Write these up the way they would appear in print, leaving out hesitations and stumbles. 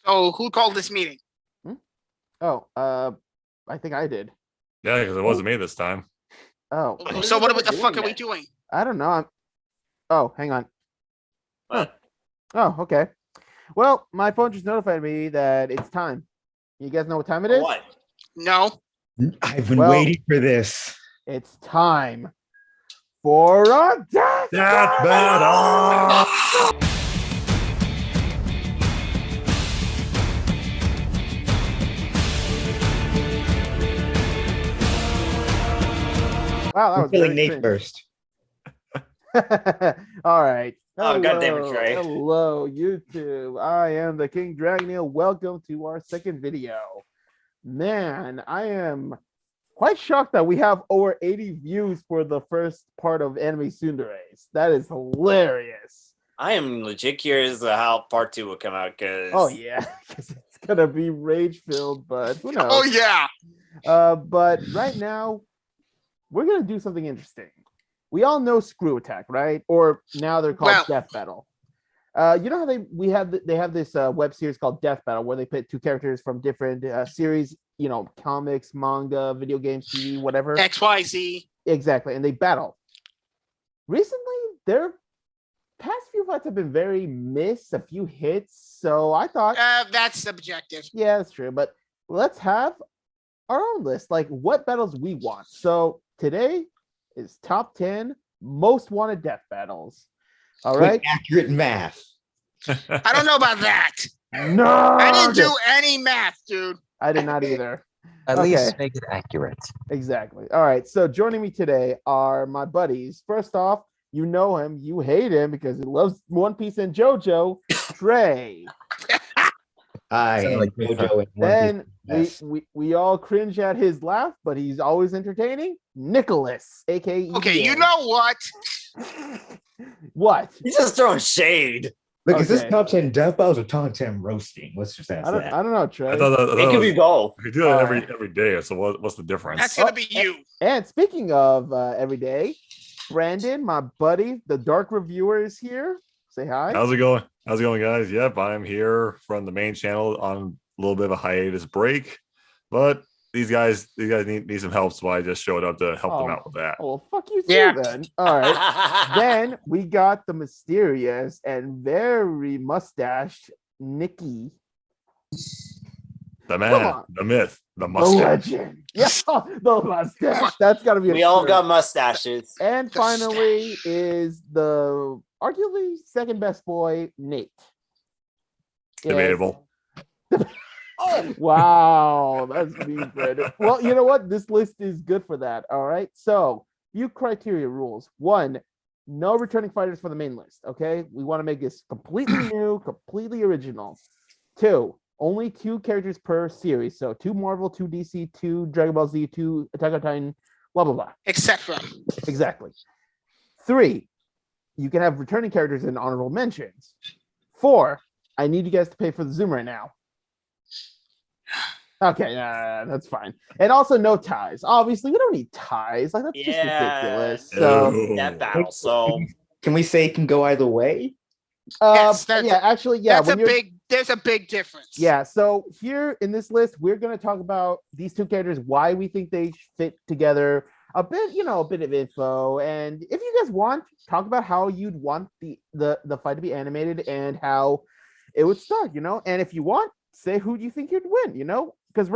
So who called this meeting? Oh, I think I did. Yeah, because it wasn't me this time. Oh, So what the fuck are we doing? I don't know. Oh, hang on. What? Oh, okay. Well, my phone just notified me that it's time. You guys know what time it is? What? No. I've been Well- waiting for this. It's time for a death Battle! Wow, that I'm was killing very Nate cringe. first. All right. Oh, goddammit, Trey. Hello, YouTube. I am the King Dragoneel. Welcome to our second video. Man, I am quite shocked that we have over 80 views for the first part of Anime Tsunderes. That is hilarious. I am legit curious how part 2 will come out because Oh yeah, because it's gonna be rage filled, but who knows? Oh yeah. But right now, we're gonna do something interesting. We all know Screw Attack, right? Or now they're called Well- Death Battle. You know how they have this web series called Death Battle where they pit two characters from different series, you know, comics, manga, video games, TV, whatever. XYZ. Exactly, and they battle. Recently, their past few fights have been very miss, a few hits. So I thought, That's subjective. yeah, that's true. But let's have our own list, like what battles we want. So today is top 10 most wanted death battles. All right. Quick, accurate math. I don't know about that. No, I didn't do any math, dude. I did not either. At Okay. least make it accurate. Exactly. All right. So joining me today are my buddies. First off, you know him, you hate him because he loves One Piece and JoJo. Trey. I Sound am like me. Jojo and One Then Piece Mess. we all cringe at his laugh, but he's always entertaining. Nicholas, aka Okay, you EVA. know what? What? he's just throwing shade. Look, is this okay. top 10 death battles or top 10 roasting? Let's just ask I that. don't know, Trey. I thought that, It could be both. we do it Alright. every day. So what's the difference? That's gonna Oh, be you. And speaking of every day, Brandon, my buddy, the Dark Reviewer, is here. Say hi. How's it going? How's it going, guys? Yep, I'm here from the main channel on a little bit of a hiatus break, but these guys need some help, so I just showed up to help them out with that. Oh, fuck you too, Yeah. then. All right. Then we got the mysterious and very mustached Nikki, The Come man, on. the myth, the the mustache. legend. Yeah, the mustache. That's got to be a We all shirt. got mustaches. And The finally is the arguably second best boy, Nate. Yes. Debatable. Oh, Wow, that's mean, Brandon. Well, you know what? This list is good for that. All right. So, few criteria rules. One, no returning fighters for the main list. Okay. We want to make this completely new, completely original. Two, only two characters per series. So, two Marvel, two DC, two Dragon Ball Z, two Attack on Titan, blah, blah, blah. Etc. Exactly. Three, you can have returning characters in honorable mentions. Four, I need you guys to pay for the Zoom right now. Okay, that's fine. And also no ties. Obviously, we don't need ties. Like that's just Yeah. ridiculous. So Ew. that battle. So Can we say it can go either way? Yes, that's- yeah, actually, yeah. That's a when you're- big. There's a big difference. Yeah, so here in this list, we're going to talk about these two characters, why we think they fit together, a bit, you know, a bit of info, and if you guys want, talk about how you'd want the fight to be animated and how it would start, you know, and if you want, say who you think you'd win, you know, because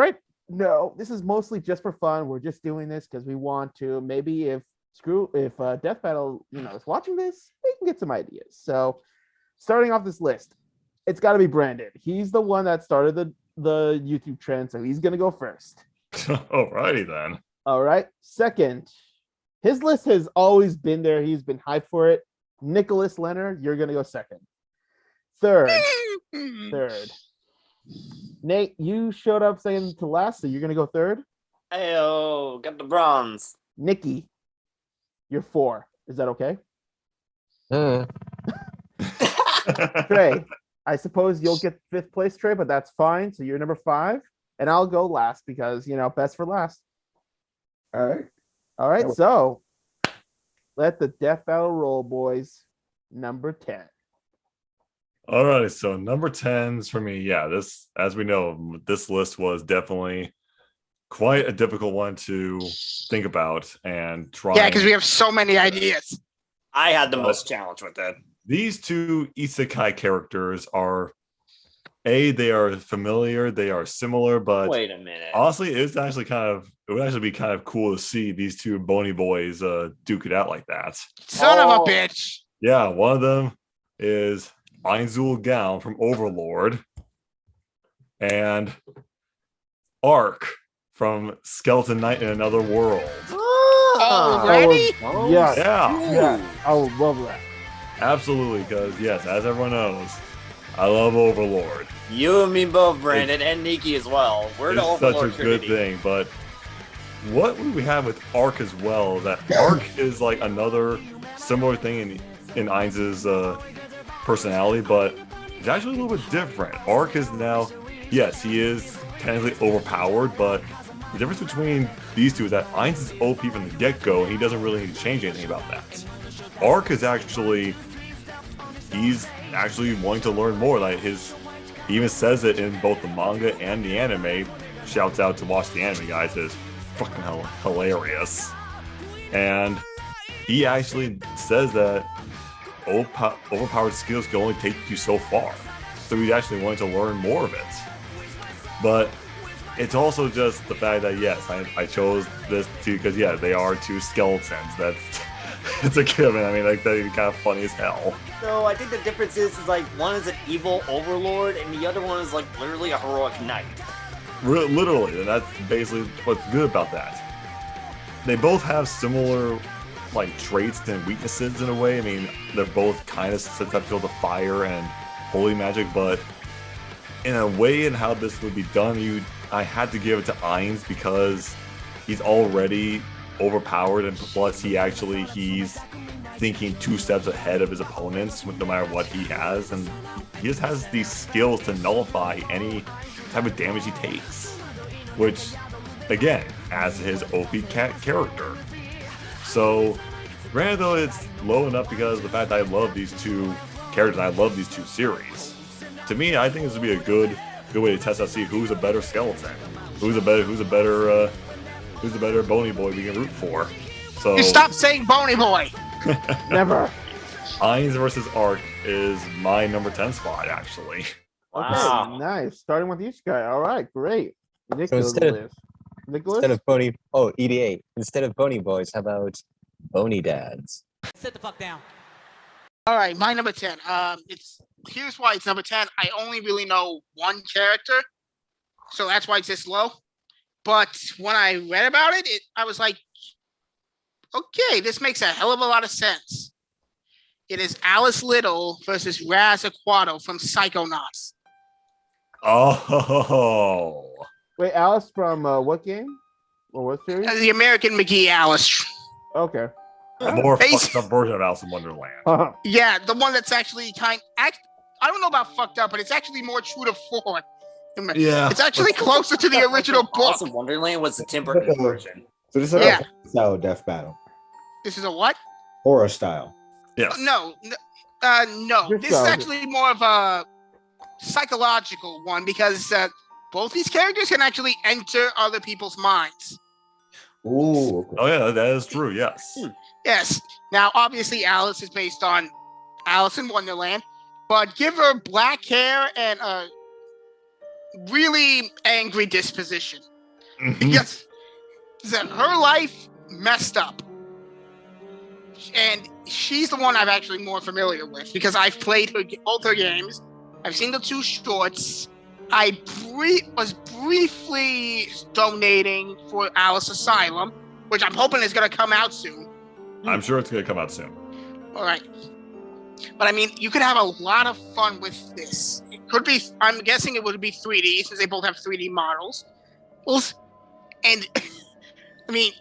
no, this is mostly just for fun. We're just doing this because we want to. Maybe if Death Battle, you know, is watching this, they can get some ideas. So, starting off this list, it's got to be Brandon. He's the one that started the YouTube trend, so he's gonna go first. Alrighty then. All right. Second, his list has always been there. He's been hyped for it. Nicholas Leonard, you're gonna go second. Third, Nate, you showed up second to last, so you're gonna go third. Ayo, got the bronze. Nikki, you're four. Is that okay? Trey, I suppose you'll get fifth place, Trey, but that's fine. So you're number five, and I'll go last because you know best for last. All right. All right, so let the death battle roll, boys. Number 10. All right, so number 10s for me. Yeah, this, as we know, this list was definitely quite a difficult one to think about and try. Yeah, because we have so many ideas. I had the most challenge with it. These two isekai characters are they are familiar, they are similar, but Wait a minute. honestly, it would actually be kind of cool to see these two bony boys duke it out like that. Son of a bitch. Yeah, one of them is Ainzul Gao from Overlord, and Ark from Skeleton Knight in Another World. Already? Yes. Yeah, Yeah. I would love that. absolutely. Because yes, as everyone knows, I love Overlord. You and me both, Brandon, and Nikki as well. We're the It's such a Overlord good Trinity. thing, but what we have with Ark as well, that Ark is like another similar thing in Ainz's personality, but it's actually a little bit different. Ark is now, yes, he is technically overpowered, but the difference between these two is that Ainz is OP from the get-go, and he doesn't really need to change anything about that. Ark is he's actually wanting to learn more. Like he even says it in both the manga and the anime. Shouts out to watch the anime, guys. It's fucking hilarious. And he actually says that overpowered skills can only take you so far. So he's actually wanting to learn more of it. But it's also just the fact that, yes, I chose this too because, yeah, they are two skeletons. That's it's a given. I mean, like, that'd be kind of funny as hell. So I think the difference is like one is an evil overlord and the other one is like literally a heroic knight. Literally, and that's basically what's good about that. They both have similar like traits and weaknesses in a way. I mean, they're both kind of susceptible to fire and holy magic, but in a way in how this would be done, I had to give it to Ainz because he's already overpowered, and plus he's thinking 2 steps ahead of his opponents no matter what he has, and he just has these skills to nullify any type of damage he takes, which again adds his OP character. So granted though, it's low enough because of the fact that I love these two characters and I love these two series. To me, I think this would be a good way to test out, see who's a better skeleton, who's a better bony boy we can root for. So You stop saying bony boy. Never. Ainz versus Ark is my number 10 spot, actually. Wow. Okay, nice. Starting with each guy. All right, great. Nicholas. Nicholas? Instead of EDA. Instead of bony boys, how about bony dads? Sit the fuck down. All right, my number 10. Here's why it's number 10. I only really know one character, so that's why it's this low. But when I read about it, I was like, okay, this makes a hell of a lot of sense. It is Alice Little versus Raz Aquato from Psychonauts. Oh, Wait, Alice from what game? Or what series? The American McGee Alice. Okay. a more Basi- fucked up version of Alice in Wonderland. Yeah, the one that's actually I don't know about fucked up, but it's actually more true to form. Yeah. It's actually closer to the original book. Alice in Wonderland was the Tim Burton version. So this is Yeah. a style of death battle, This is a what? horror style. Yes. No. Good This is job. actually more of a psychological one because both these characters can actually enter other people's minds. Ooh. Okay. Oh yeah, that is true. Yes. Yes. Now, obviously, Alice is based on Alice in Wonderland, but give her black hair and a really angry disposition. Mhm. Because her life messed up. And she's the one I'm actually more familiar with because I've played both her games. I've seen the 2 shorts. I was briefly donating for Alice Asylum, which I'm hoping is going to come out soon. I'm sure it's gonna come out soon. All right. But I mean, you could have a lot of fun with this. It could be, I'm guessing it would be 3D since they both have 3D models. Well, and I mean,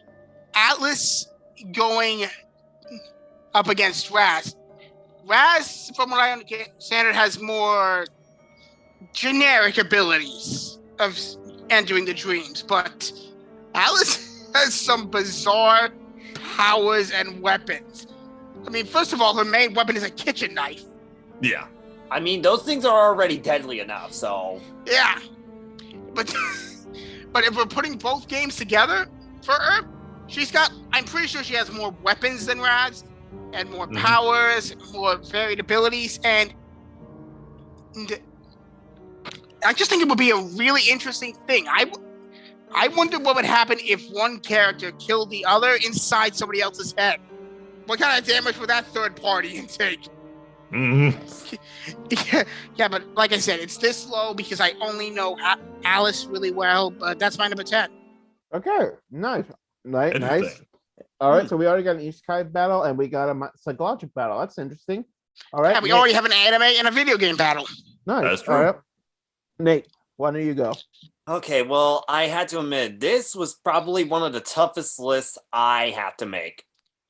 Atlas going up against Raz. Raz, from what I understand, it has more generic abilities of entering the dreams, but Alice has some bizarre powers and weapons. I mean, first of all, her main weapon is a kitchen knife. Yeah. I mean, those things are already deadly enough, so. Yeah, but but if we're putting both games together for her, she's got. I'm pretty sure she has more weapons than Raz, and more powers, more varied abilities, and I just think it would be a really interesting thing. I wonder what would happen if one character killed the other inside somebody else's head. What kind of damage would that third party take? Yeah, but like I said, it's this low because I only know Alice really well, but that's my number 10. Okay, nice. Nice. Interesting. All right, so we already got an Isekai battle and we got a psychological battle. That's interesting. All right. Yeah, we Nate. already have an anime and a video game battle. Nice. That's true. All right. Nate, why don't you go? Okay, well, I had to admit, this was probably one of the toughest lists I had to make.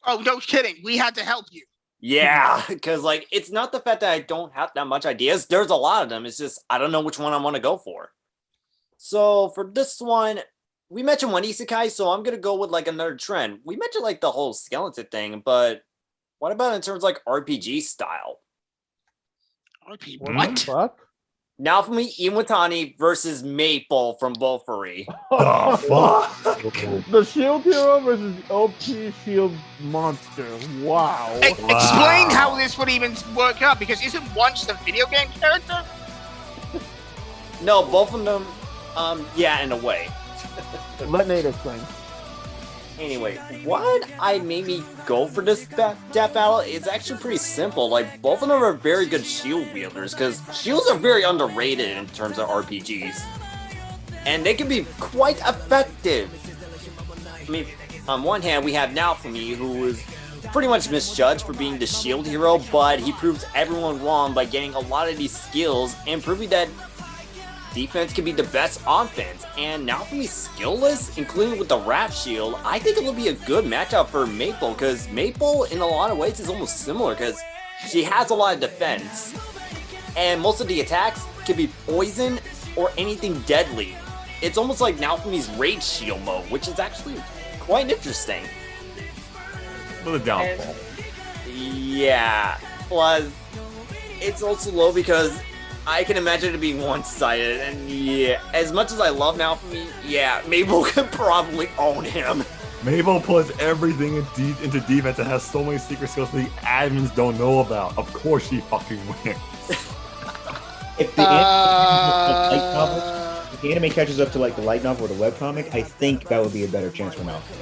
Oh, no kidding. We had to help you. Yeah, because, like, it's not the fact that I don't have that much ideas. There's a lot of them. It's just, I don't know which one I want to go for. So, for this one, we mentioned one isekai, so I'm going to go with, like, another trend. We mentioned, like, the whole skeleton thing, but what about in terms of, like, RPG style? RP, What the what? fuck? Naofumi Iwatani versus Maple from Bofuri. The fuck? The shield hero versus the OP shield monster. Wow. Explain how this would even work out, because isn't one just a video game character? No, both of them, yeah, in a way. Let Nate explain. Anyway, what I made me go for this death battle is actually pretty simple. Like, both of them are very good shield wielders, because shields are very underrated in terms of RPGs. And they can be quite effective. I mean, on one hand, we have Naofumi, who is pretty much misjudged for being the shield hero, but he proves everyone wrong by getting a lot of these skills and proving that defense can be the best offense. And now from these skill lists, including with the Wrath Shield, I think it will be a good matchup for Maple, because Maple in a lot of ways is almost similar because she has a lot of defense and most of the attacks can be poison or anything deadly. It's almost like Naofumi's Rage Shield mode, which is actually quite interesting. With a downfall. Yeah, plus it's also low because I can imagine it being one-sided, and yeah, as much as I love Naofumi, yeah, Mabel could probably own him. Mabel puts everything into defense and has so many secret skills the admins don't know about. Of course she fucking wins. If the anime catches up to like the light novel or the webcomic, I think that would be a better chance for Malcolm.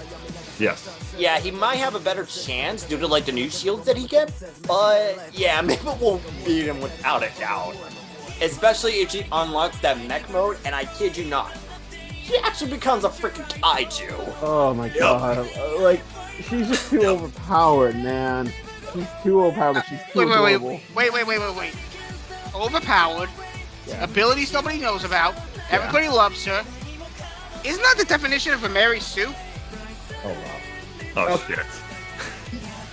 Yes. Yeah, he might have a better chance due to like the new shields that he gets, but yeah, Mabel will beat him without a doubt. Especially if she unlocks that mech mode, and I kid you not, she actually becomes a freaking kaiju. Oh my god. Like, she's just too overpowered, man. She's too overpowered, but she's too adorable. Wait. Overpowered. Yeah. Abilities nobody knows about. Everybody loves her. Isn't that the definition of a Mary Sue? Oh wow. Oh shit.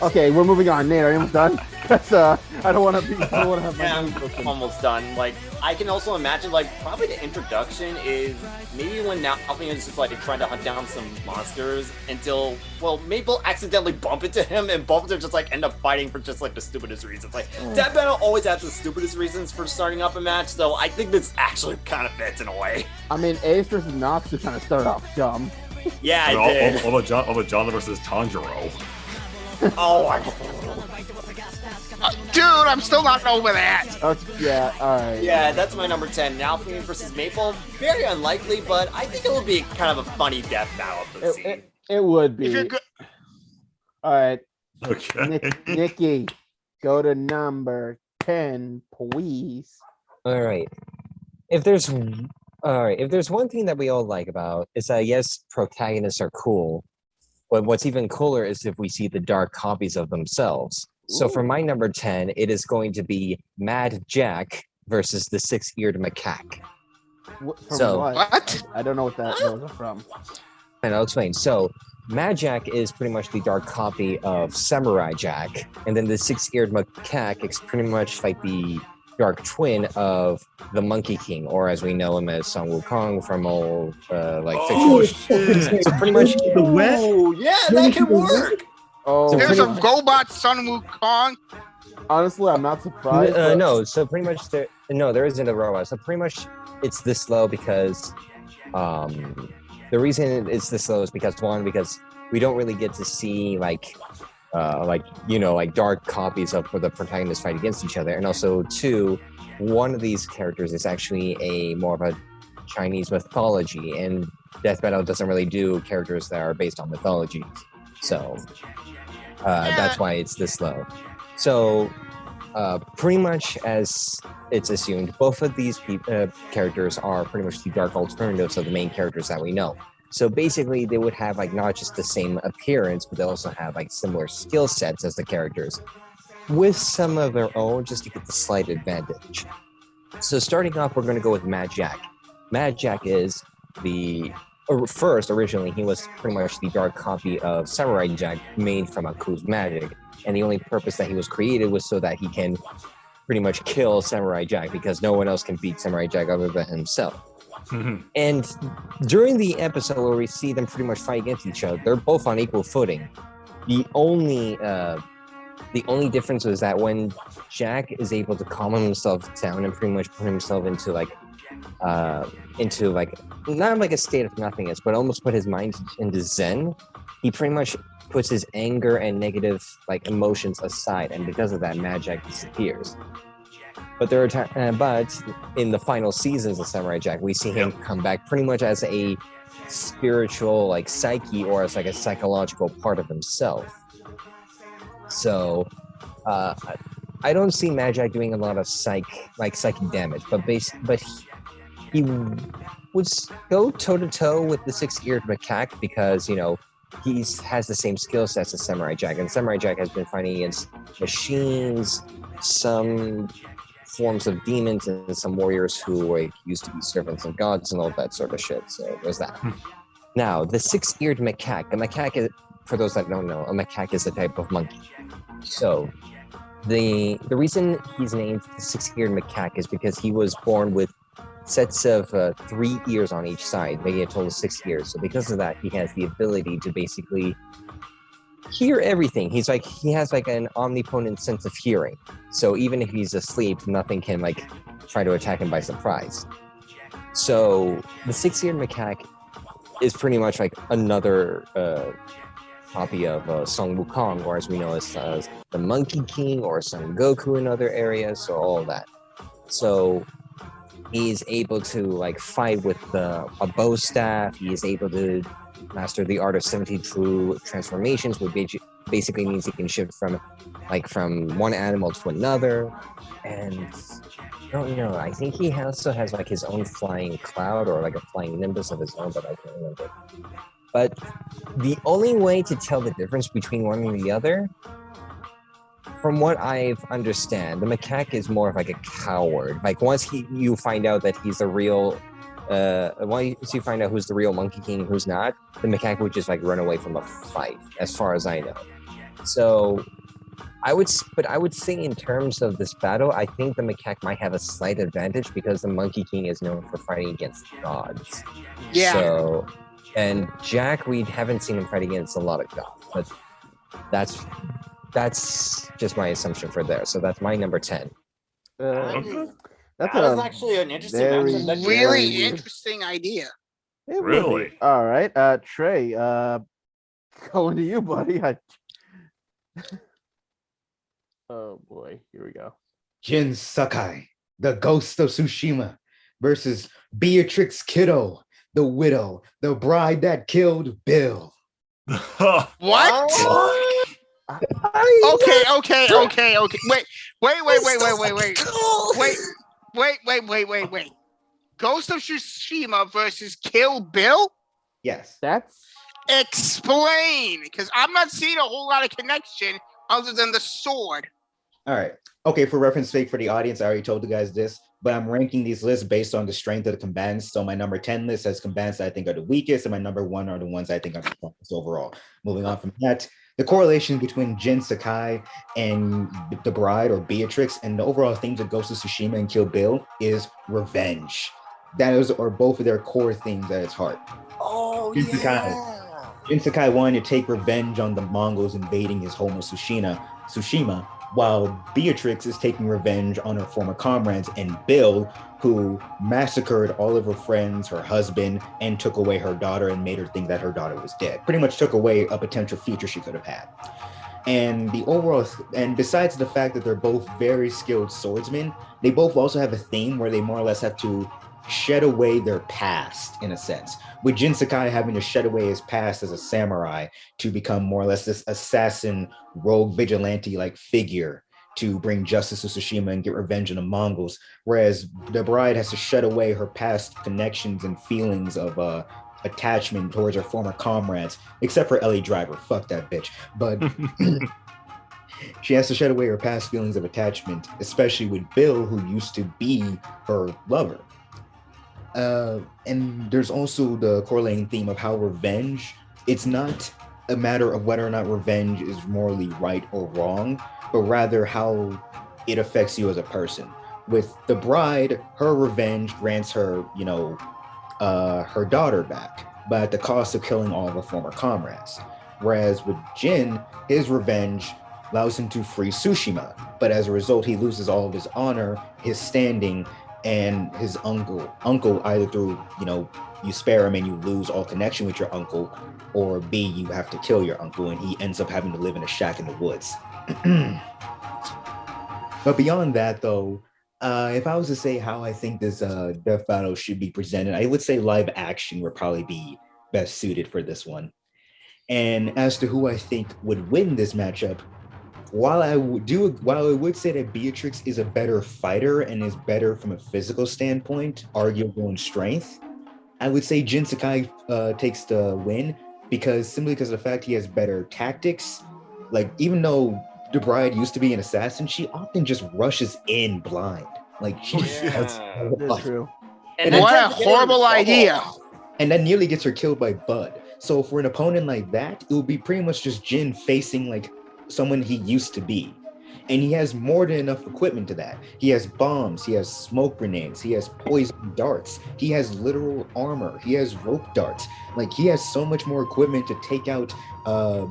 Okay, we're moving on. Nate, are you almost done? Because I don't want to have my Yeah, name I'm broken. almost done. Like, I can also imagine, like, probably the introduction is maybe when Naofumi is just, like, trying to hunt down some monsters until, well, Maple accidentally bump into him, and both of them just, like, end up fighting for just, like, the stupidest reasons. Like, that battle always has the stupidest reasons for starting up a match, so I think this actually kind of fits in a way. I mean, Ace versus Nox just kind of started off dumb. Yeah, I did. Over John versus Tanjiro. Oh, Dude, I'm still not over that. Okay, yeah, alright. yeah, that's my number 10. Naofumi versus Maple. Very unlikely, but I think it will be kind of a funny death battle to see. It would If you're be. good, Alright, Okay. Nikki, go to number 10, please. All right. If there's one thing that we all like about is that yes, protagonists are cool, but what's even cooler is if we see the dark copies of themselves. So for my number 10, it is going to be Mad Jack versus the Six-Eared Macaque. From So- what? I don't know what those are from. And I'll explain. So Mad Jack is pretty much the dark copy of Samurai Jack, and then the Six-Eared Macaque is pretty much like the dark twin of the Monkey King, or as we know him as Sun Wukong from old Oh fiction. shit. So pretty much, The West. Oh, yeah, that can work. Oh, There's pretty a much- robot Sun Wukong. Honestly, I'm not surprised. but- No, so pretty much there isn't a robot. So pretty much it's this slow because the reason it's this slow is because because we don't really get to see like dark copies of where the protagonists fight against each other, and also two, one of these characters is actually a more of a Chinese mythology, and Death Battle doesn't really do characters that are based on mythology, so that's why it's this low. So pretty much as it's assumed, both of these characters are pretty much the dark alternatives of the main characters that we know. So basically, they would have like not just the same appearance, but they also have like similar skill sets as the characters, with some of their own, just to get the slight advantage. So starting off, we're going to go with Mad Jack. Mad Jack is originally, he was pretty much the dark copy of Samurai Jack made from Aku's magic. And the only purpose that he was created was so that he can pretty much kill Samurai Jack, because no one else can beat Samurai Jack other than himself. And during the episode where we see them pretty much fight against each other, they're both on equal footing. The only difference was that when Jack is able to calm himself down and pretty much put himself into not like a state of nothingness, but almost put his mind into Zen, he pretty much puts his anger and negative like emotions aside, and because of that, Mad Jack disappears. But but in the final seasons of Samurai Jack, we see him come back pretty much as a spiritual like psyche, or as like a psychological part of himself. So I don't see Mad Jack doing a lot of psychic damage, but he would go toe to toe with the six-eared macaque, because he has the same skill sets as Samurai Jack, and Samurai Jack has been fighting against machines, some forms of demons, and some warriors who used to be servants of gods and all that sort of shit. So there's that. Now, the six-eared macaque. A macaque is, for those that don't know, a macaque is a type of monkey. So the reason he's named the six-eared macaque is because he was born with sets of 3 ears on each side, making a total of 6 ears. So because of that, he has the ability to basically hear everything. He has an omnipotent sense of hearing. So even if he's asleep, nothing can try to attack him by surprise. So the six-eared macaque is pretty much like another copy of Sun Wukong, or as we know as the Monkey King, or Son Goku in other areas, so all of that. So he's able to fight with a bow staff. He is able to master the art of 70 true transformations, which basically means he can shift from one animal to another. And I don't know, I think he also has his own flying cloud, or a flying nimbus of his own, but I can't remember. But the only way to tell the difference between one and the other, from what I've understand, the macaque is more of a coward. Once you find out that he's the real, once you find out who's the real Monkey King and who's not, the macaque would just run away from a fight, as far as I know. So I would say in terms of this battle, I think the macaque might have a slight advantage, because the Monkey King is known for fighting against gods. Yeah. So, and Jack, we haven't seen him fight against a lot of gods, but that's just my assumption for there. So that's my number 10. That's That is actually an interesting very- matchup. That's Really weird. interesting idea. It would be. Really? All right, Trey, going to you, buddy. Oh boy, here we go. Jin Sakai, the ghost of Tsushima, versus Beatrix Kiddo, the widow, the bride that killed Bill. What? Okay. Wait. Ghost of Tsushima versus Kill Bill? Yes. That's Explain, because I'm not seeing a whole lot of connection other than the sword. All right. Okay, for reference sake for the audience, I already told you guys this, but I'm ranking these lists based on the strength of the combatants. So my number 10 list has combatants that I think are the weakest, and my number 1 are the ones I think are the strongest overall. Moving on from that, the correlation between Jin Sakai and the bride, or Beatrix, and the overall themes of Ghost of Tsushima and Kill Bill is revenge. That are both of their core themes at its heart. Oh, Jin Sakai wanted to take revenge on the Mongols invading his home of Tsushima, while Beatrix is taking revenge on her former comrades and Bill, who massacred all of her friends, her husband, and took away her daughter and made her think that her daughter was dead. Pretty much took away a potential future she could have had. And besides the fact that they're both very skilled swordsmen, they both also have a theme where they more or less have to shed away their past, in a sense. With Jin Sakai having to shed away his past as a samurai to become more or less this assassin, rogue vigilante-like figure to bring justice to Tsushima and get revenge on the Mongols, whereas the bride has to shed away her past connections and feelings of attachment towards her former comrades, except for Ellie Driver. Fuck that bitch. But she has to shed away her past feelings of attachment, especially with Bill, who used to be her lover. And there's also the correlating theme of how revenge, it's not a matter of whether or not revenge is morally right or wrong, but rather how it affects you as a person. With the bride, her revenge grants her, her daughter back, but at the cost of killing all of her former comrades. Whereas with Jin, his revenge allows him to free Tsushima, but as a result, he loses all of his honor, his standing, and his uncle either through, you spare him and you lose all connection with your uncle, or B, you have to kill your uncle and he ends up having to live in a shack in the woods. But beyond that, though, if I was to say how I think this death battle should be presented, I would say live action would probably be best suited for this one. And as to who I think would win this matchup, while I would say that Beatrix is a better fighter and is better from a physical standpoint, arguable in strength, I would say Jin Sakai takes the win simply because of the fact he has better tactics. Like, even though the bride used to be an assassin, she often just rushes in blind. Like, That's true. And What that a tends to get her in horrible trouble. idea. And that nearly gets her killed by Bud. So for an opponent like that, it would be pretty much just Jin facing like someone he used to be. And he has more than enough equipment to that. He has bombs, he has smoke grenades, he has poison darts, he has literal armor, he has rope darts. Like, he has so much more equipment to take out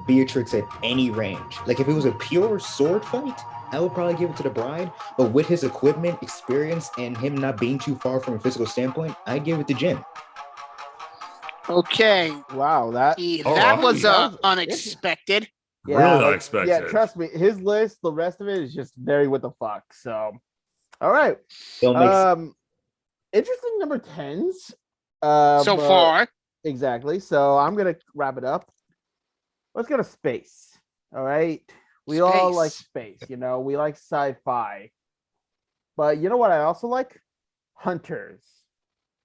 Beatrix at any range. Like, if it was a pure sword fight, I would probably give it to the bride. But with his equipment, experience, and him not being too far from a physical standpoint, I'd give it to Jin. Okay, Wow, that that was that was unexpected. Really like, unexpected. Yeah, trust me, his list, the rest of it is just very what the fuck. So, all right. Don't make Interesting number 10s. So but- far, Exactly. So I'm gonna wrap it up. Let's go to space. All right. We all like Space. space, we like sci-fi. But you know what I also like? Hunters.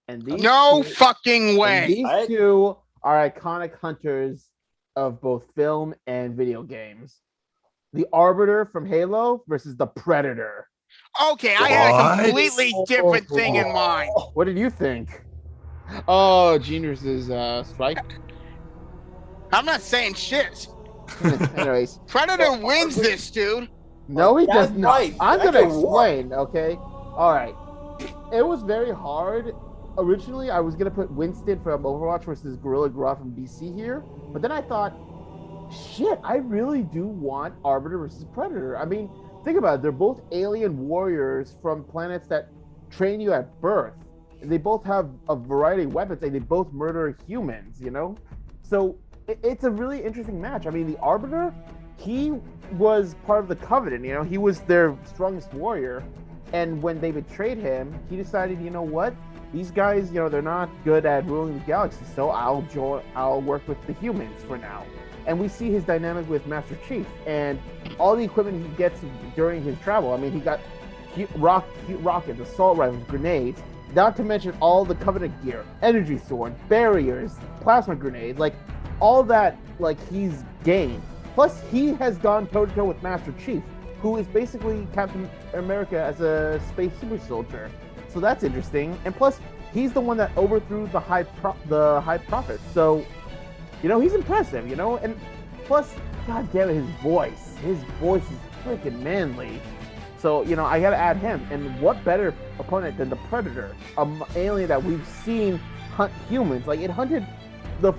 And these no two- fucking and way. these I- two are iconic hunters of both film and video games. The Arbiter from Halo versus the Predator. Okay, I had a What? completely different thing in mind. What did you think? Oh, Genius is Spike. I'm not saying shit. Anyways, Predator wins this, dude. no, he That's does not. right. I'm That gonna could work. explain, okay? All right. It was very hard. Originally, I was gonna put Winston from Overwatch versus Gorilla Grodd from DC here, but then I thought, shit, I really do want Arbiter versus Predator. I mean, think about it. They're both alien warriors from planets that train you at birth. They both have a variety of weapons, and they both murder humans. So it's a really interesting match. I mean, the Arbiter, he was part of the Covenant. He was their strongest warrior. And when they betrayed him, he decided, you know what? These guys, they're not good at ruling the galaxy, so I'll work with the humans for now. And we see his dynamic with Master Chief and all the equipment he gets during his travel. I mean, he got rockets, assault rifles, grenades, not to mention all the Covenant gear, energy sword, barriers, plasma grenade, like all that, like he's gained. Plus, he has gone toe-to-toe with Master Chief, who is basically Captain America as a space super soldier. So that's interesting. And plus, he's the one that overthrew the High Prophet. So, he's impressive, And plus, god damn it, his voice. His voice is freaking manly. So, I gotta add him. And what better opponent than the Predator, an alien that we've seen hunt humans. Like, it hunted the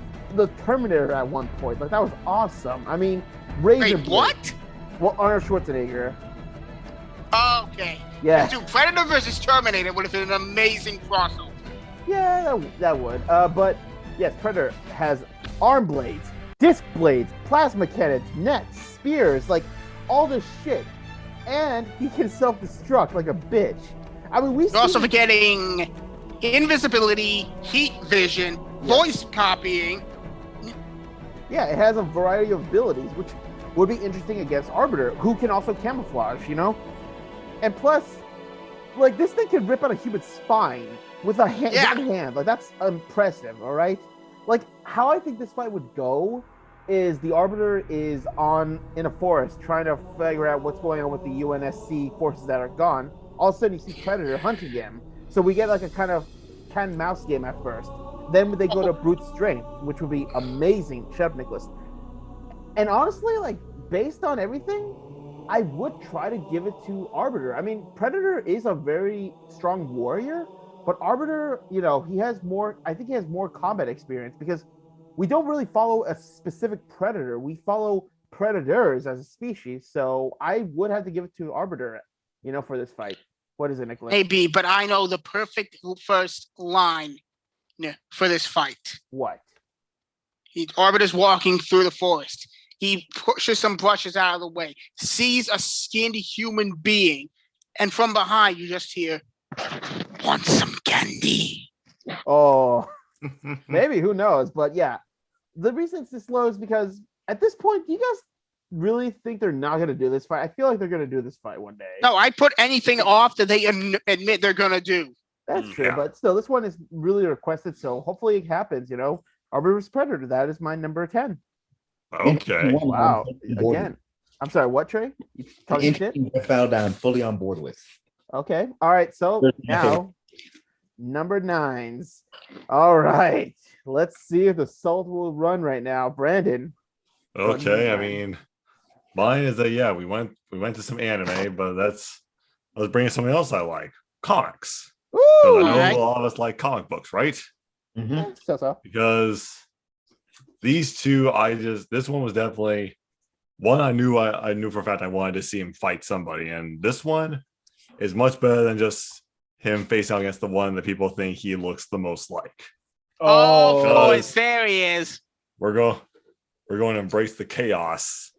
Terminator at one point. Like, that was awesome. I mean, Razor Wait, Blade. what? Well, Arnold Schwarzenegger. Okay. Yeah, Dude, Predator versus Terminator would have been an amazing crossover. yeah, that would. But yes, Predator has arm blades, disc blades, plasma cannons, nets, spears, like all this shit, and he can self-destruct like a bitch. I mean, You're also forgetting invisibility, heat vision, voice copying. Yeah, it has a variety of abilities, which would be interesting against Arbiter, who can also camouflage, you know? And plus, like, this thing can rip out a human spine with a hand, Yeah. one hand. Like, that's impressive, all right? Like, how I think this fight would go is the Arbiter is in a forest trying to figure out what's going on with the UNSC forces that are gone. All of a sudden, you see Predator hunting him. So we get like a kind of cat and mouse game at first. Then they go to brute strength, which would be amazing. Shut up, Nicholas. And honestly, like, based on everything, I would try to give it to Arbiter. I mean, Predator is a very strong warrior, but Arbiter, you know, I think he has more combat experience because we don't really follow a specific predator. We follow predators as a species. So I would have to give it to Arbiter, you know, for this fight. What is it, Nicholas? Maybe, but I know the perfect first line for this fight. What? Arbiter's walking through the forest. He pushes some brushes out of the way, sees a skinned human being, and from behind you just hear, "Want some candy?" Oh, maybe, who knows? But yeah, the reason it's this low is because at this point, do you guys really think they're not going to do this fight? I feel like they're going to do this fight one day. No, I put anything off that they admit they're gonna do. That's true, Yeah. but still, this one is really requested, so hopefully it happens, you know? Arbiter vs. Predator, that is my number 10. Okay. Wow. Again. I'm sorry, what, Trey? You talking shit? Interesting foul that I'm fully on board with. Okay. All right. So now, number 9s. All right. Let's see if the salt will run right now. Brandon. Okay, I mean, mine is that yeah, we went to some anime, but let's bring in something else I like, comics. 'Cause I Woo! know Alright. a lot of us like comic books, right? Mhm. So. Because these two, this one was definitely one I knew for a fact I wanted to see him fight somebody, and this one is much better than just him facing against the one that people think he looks the most like. Oh, God. boys, there he is. We're going to embrace the chaos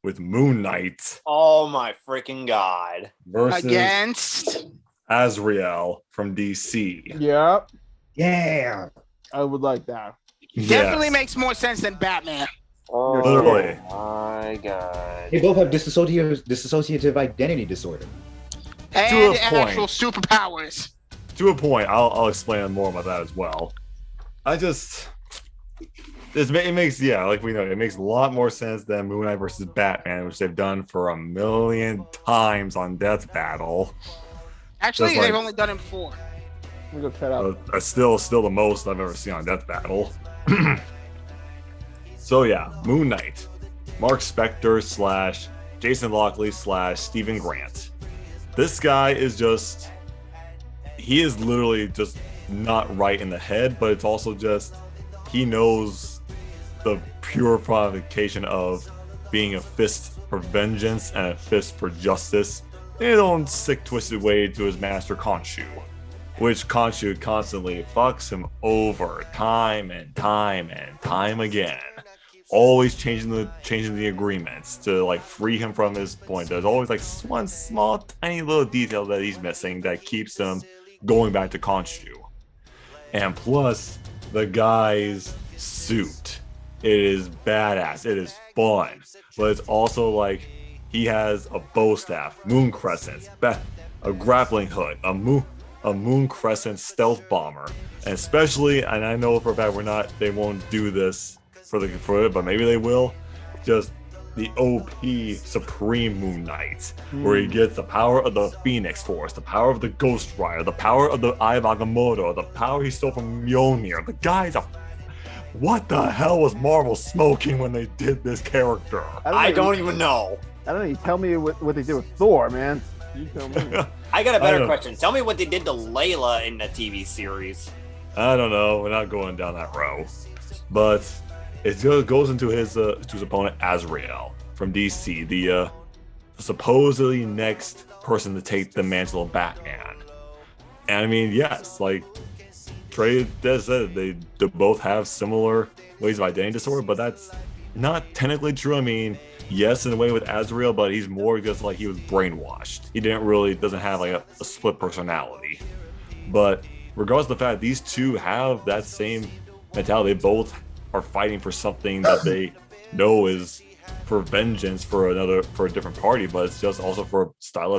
with Moon Knight Oh my freaking god. versus Against Azrael from DC. Yep. Yeah. I would like that. definitely Yes. makes more sense than Batman. Oh Literally. my god. They both have dissociative identity disorder. And a actual point. superpowers. To a point, I'll explain more about that as well. It makes like we know, it makes a lot more sense than Moon Knight versus Batman, which they've done for a million times on Death Battle. Actually, Just like- they've only done him 4. Let me go shut up. Still the most I've ever seen on Death Battle. So yeah, Moon Knight, Mark Spector / Jason Lockley / Stephen Grant. This guy is he is literally just not right in the head, but it's also just he knows the pure provocation of being a fist for vengeance and a fist for justice in his own sick, twisted way to his master Khonshu, which Khonshu constantly fucks him over time and time and time again, always changing the agreements to like free him from his point. There's always like one small tiny little detail that he's missing that keeps him going back to Khonshu. And plus the guy's suit, it is badass, it is fun, but it's also like he has a bow staff, moon crescents, a grappling hook, a moon crescent stealth bomber, and especially, and I know for a fact they won't do this for it, but maybe they will, just the OP Supreme Moon Knight, where he gets the power of the Phoenix Force, the power of the Ghost Rider, the power of the Eye of Agamotto, the power he stole from Mjolnir. The guy's what the hell was Marvel smoking when they did this character? I don't even know. I don't know. You tell me what they did with Thor, man. You tell me. I got a I better don't- question. Tell me what they did to Layla in the TV series. I don't know. We're not going down that road, but it goes into his opponent Azrael from DC, the supposedly next person to take the mantle of Batman. And I mean, yes, like Trey does said, they both have similar ways of identity disorder, but that's not technically true. I mean, yes, in a way with Azrael, but he's more just like he was brainwashed. He doesn't have like a split personality. But regardless of the fact these two have that same mentality, they both are fighting for something that they know is for vengeance for a different party, but it's just also for a style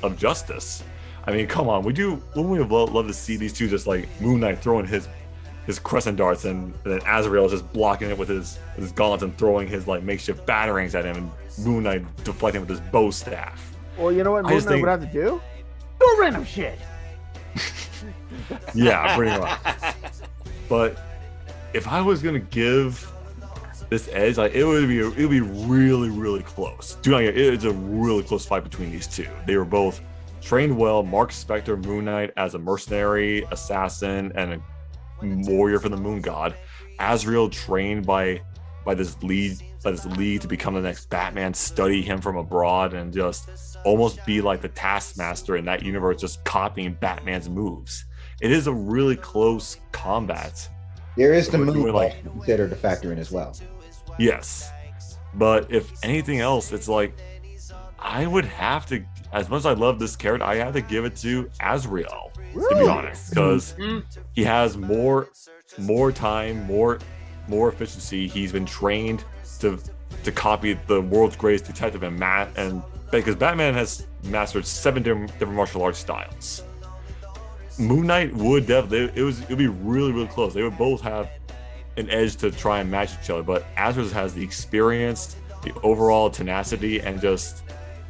of justice. I mean, come on, wouldn't we love to see these two just like Moon Knight throwing his crescent darts and then Azrael is just blocking it with his gauntlets and throwing his like makeshift batarangs at him, and Moon Knight deflecting with his bow staff. Well, you know what Moon Knight would have to do? Do random shit. Yeah, pretty much. But if I was gonna give this edge, like it would be really, really close. It's a really close fight between these two. They were both trained well. Mark Spector, Moon Knight as a mercenary, assassin, and a warrior for the Moon God. Azrael trained by this league to become the next Batman, study him from abroad, and just almost be like the Taskmaster in that universe, just copying Batman's moves. It is a really close combat. There is the We're move doing, like consider to factor in as well. Yes, but if anything else, it's like I would have to, as much as I love this character, I have to give it to Azrael, to be honest, because he has more time, more efficiency. He's been trained to copy the world's greatest detective, and because Batman has mastered 7 different martial arts styles. Moon Knight would definitely, it'd be really, really close. They would both have an edge to try and match each other, but Azrael has the experience, the overall tenacity, and just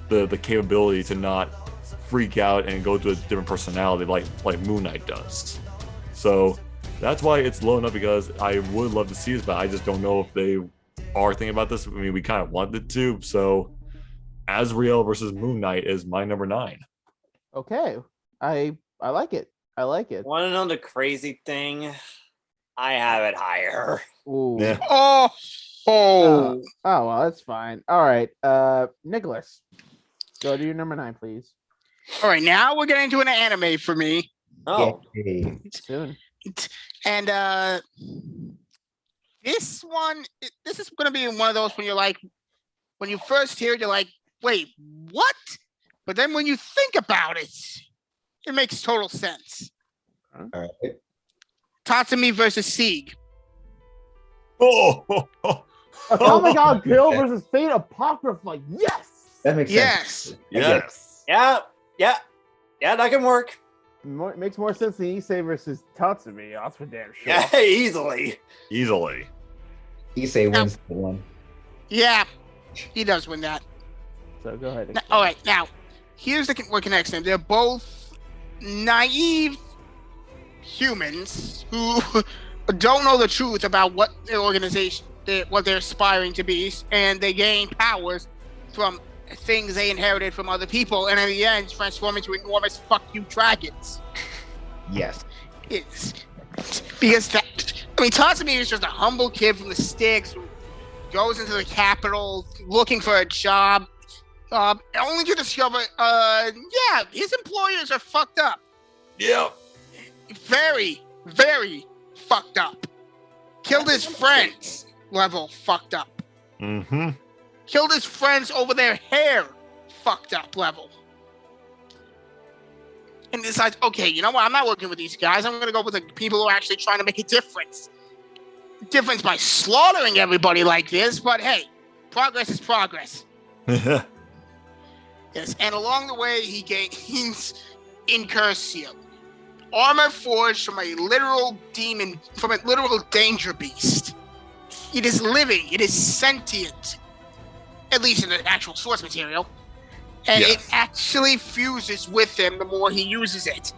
the capability to not freak out and go to a different personality like Moon Knight does. So that's why it's low enough, because I would love to see this, but I just don't know if they are thinking about this. I mean, we kind of wanted to. So Azrael versus Moon Knight is my number 9. Okay, I like it. I like it. Want to know the crazy thing? I have it higher. Ooh. Yeah. Oh, Oh, well, that's fine. All right, Nicholas, go to your number 9, please. all right. Now we're getting into an anime for me, Oh, Yay. Soon. and this is going to be one of those when you're like, when you first hear it, you're like, wait, what? But then when you think about it, it makes total sense. All right. Tatsumi versus Sieg. Oh, Atomic God Kill versus Fate Apocrypha. Yes. That makes Yes. sense. yes. yeah, that can work. Makes more sense than Issei versus Tatsumi. That's for damn sure. Yeah, easily. Easily. Issei wins the one. Yeah, he does win that. So go ahead. All right, now here's what connects them. They're both naive humans who don't know the truth about what their organization, what they're aspiring to be, and they gain powers from things they inherited from other people, and in the end, transform into enormous fuck you dragons. Yes. It's because Tatsumi is just a humble kid from the sticks who goes into the capital looking for a job, only to discover, his employers are fucked up. Yeah. Very, very fucked up. Killed his friends, level fucked up. Mm-hmm. Killed his friends over their hair, fucked up level. And decides, okay, you know what? I'm not working with these guys. I'm going to go with the people who are actually trying to make a difference. Difference by slaughtering everybody like this, but hey, progress is progress. Yes, and along the way, he gains Incursion, armor forged from a literal demon, from a literal danger beast. It is living, it is sentient, at least in the actual source material, and Yes. it actually fuses with him the more he uses it,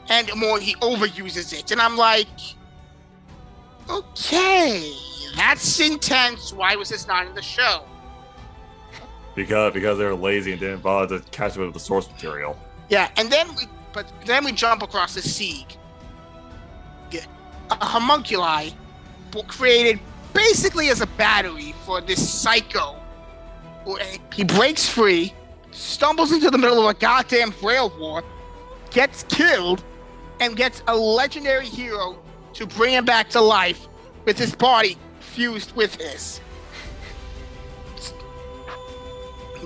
and the more he overuses it. And I'm like, okay, that's intense. Why was this not in the show? Because they're lazy and didn't bother to catch up with the source material. Yeah, and then we jump across the Sieg. A homunculi created basically as a battery for this psycho. He breaks free stumbles into the middle of a goddamn rail war, gets killed, and gets a legendary hero to bring him back to life with his body fused with his.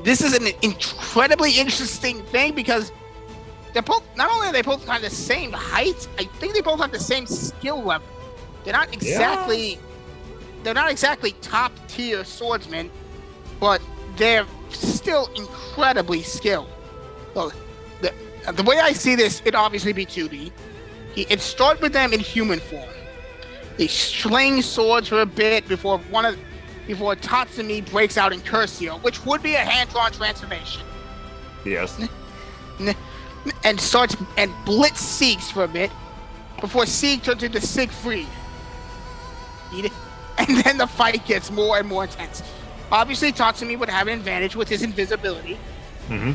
This is an incredibly interesting thing because they're both, not only are they both kind of the same height, I think they both have the same skill level. They're not exactly top tier swordsmen, but they're still incredibly skilled. So the way I see this, it'd obviously be 2D. It starts with them in human form. They sling swords for a bit before Tatsumi breaks out in Curcio, which would be a hand-drawn transformation. Yes. And blitz Siegs for a bit before Sieg turns into Siegfried. And then the fight gets more and more intense. Obviously, Tatsumi would have an advantage with his invisibility. Mm-hmm.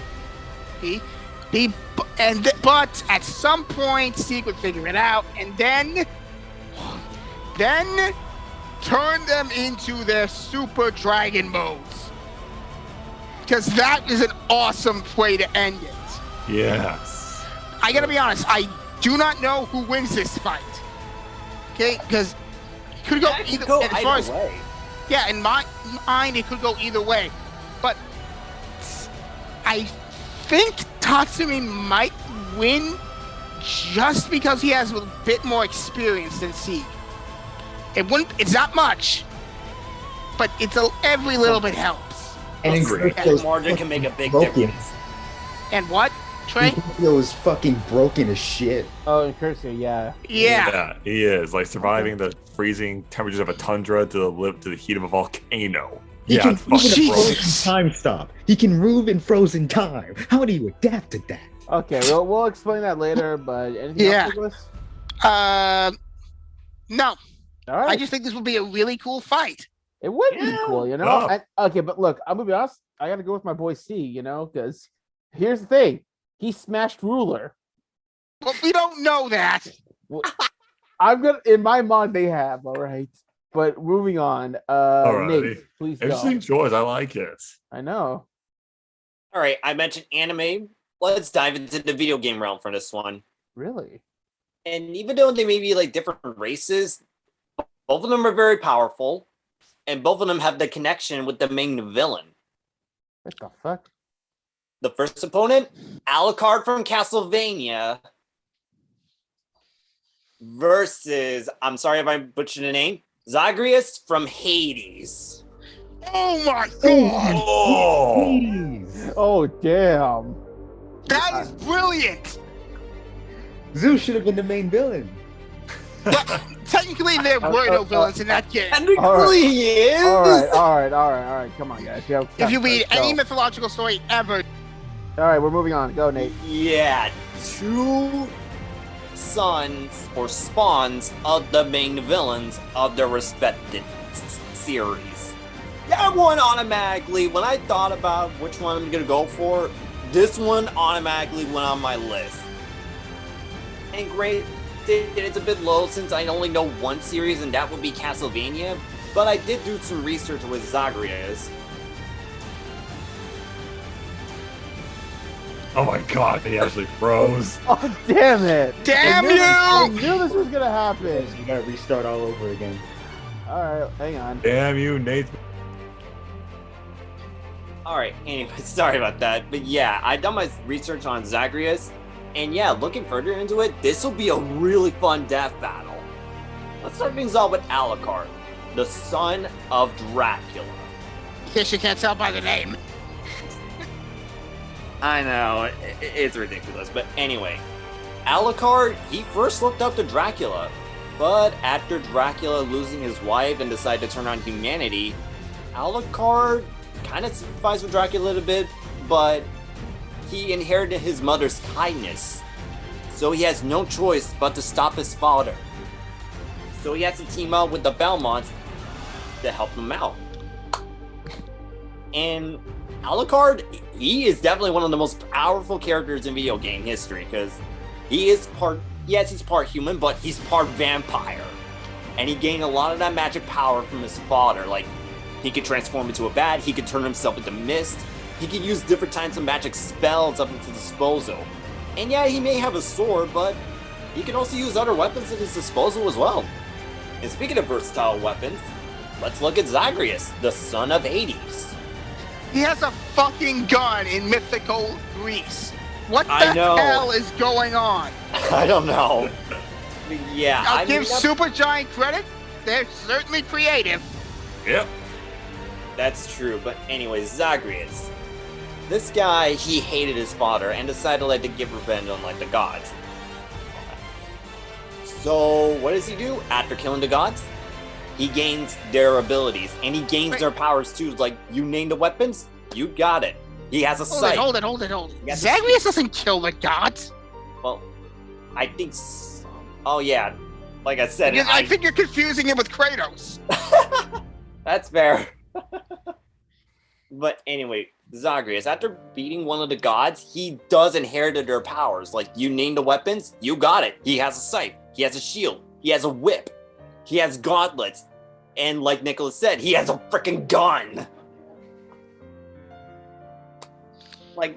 But at some point, Sieg would figure it out, and then turn them into their Super Dragon modes. Because that is an awesome way to end it. Yes. I gotta be honest, I do not know who wins this fight. Okay, because it could go either way. Yeah, in my mind, it could go either way. But I think Tatsumi might win just because he has a bit more experience than Sieg. It's not much, but every little bit helps. And And margin can make a big difference. And what, Trey? Curcio is fucking broken as shit. Oh, in Curcio, yeah. Yeah. He is like surviving the freezing temperatures of a tundra to the heat of a volcano. He can it's move fucking in a broken. frozen time stop. He can move in frozen time. How do you adapt to that? Okay, we'll explain that later, but anything else, Douglas? No. All right. I just think this would be a really cool fight. It would be cool, you know? Oh. Okay, but look, I'm gonna be honest, I gotta go with my boy C, you know, because here's the thing. He smashed Ruler. But we don't know that. In my mind they have, all right. But moving on. Alrighty. Nate, please go. Interesting choice. I like it. I know. All right, I mentioned anime. Let's dive into the video game realm for this one. Really? And even though they may be like different races, both of them are very powerful, and both of them have the connection with the main villain. What the fuck? The first opponent, Alucard from Castlevania, versus, I'm sorry if I butchered the name, Zagreus from Hades. Oh my god! Oh, Oh damn. That is brilliant! Zeus should have been the main villain. But technically, there were no villains in that game. Technically, All right. he is. All right. Come on, guys. If you read go. any mythological story ever, All right, we're moving on. Go, Nate. Yeah, two sons or spawns of the main villains of their respected series. That one automatically, when I thought about which one I'm gonna go for, this one automatically went on my list. And granted, it's a bit low since I only know one series, and that would be Castlevania, but I did do some research with Zagreus. oh my god, he actually froze. Oh damn it! damn I you! knew this was gonna happen. You gotta restart all over again. All right, hang on. Damn you, Nate. Alright, anyway, sorry about that. But yeah, I done my research on Zagreus, and yeah, looking further into it, this will be a really fun death battle. Let's start things off with Alucard, the son of Dracula. In case you can't tell by the name. I know, it's ridiculous, but anyway. Alucard, he first looked up to Dracula, but after Dracula losing his wife and decided to turn on humanity, Alucard kind of sympathized with Dracula a little bit, but he inherited his mother's kindness, so he has no choice but to stop his father. So he has to team up with the Belmonts to help him out. And Alucard, he is definitely one of the most powerful characters in video game history, because he's part human, but he's part vampire. And he gained a lot of that magic power from his father. Like, he could transform into a bat, he could turn himself into mist, He can use different types of magic spells up at his disposal. And yeah, he may have a sword, but he can also use other weapons at his disposal as well. And speaking of versatile weapons, let's look at Zagreus, the son of Hades. He has a fucking gun in mythical Greece. What the I know. hell is going on? I don't know. Yeah, I'll I give mean, that's- Supergiant credit. They're certainly creative. Yep. That's true, but anyways, Zagreus. This guy, he hated his father and decided like to give revenge on like the gods. So what does he do after killing the gods? He gains their abilities and he gains Wait. their powers too. Like you name the weapons, you got it. He has a sight. Hold it. Yes. Zagreus doesn't kill the gods. Well, I think. Oh yeah, like I said, I think you're confusing him with Kratos. That's fair. But anyway, Zagreus, after beating one of the gods, he does inherit their powers. Like, you name the weapons, you got it. He has a scythe, he has a shield, he has a whip, he has gauntlets, and like Nicholas said, he has a freaking gun. Like,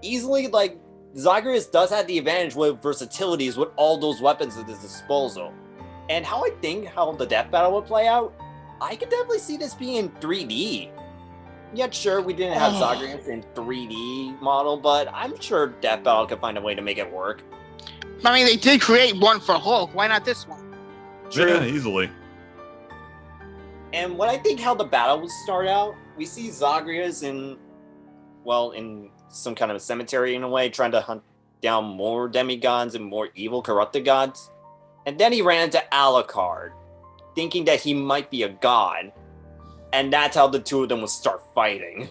easily, like, Zagreus does have the advantage with versatilities with all those weapons at his disposal. And how I think how the death battle would play out, I could definitely see this being in 3D. Yeah, sure, we didn't have Zagreus in 3D model, but I'm sure Death Battle could find a way to make it work. I mean, they did create one for Hulk. Why not this one? Yeah, easily. And what I think how the battle would start out, we see Zagreus in some kind of a cemetery in a way, trying to hunt down more demigods and more evil, corrupted gods. And then he ran into Alucard, thinking that he might be a god. And that's how the two of them will start fighting.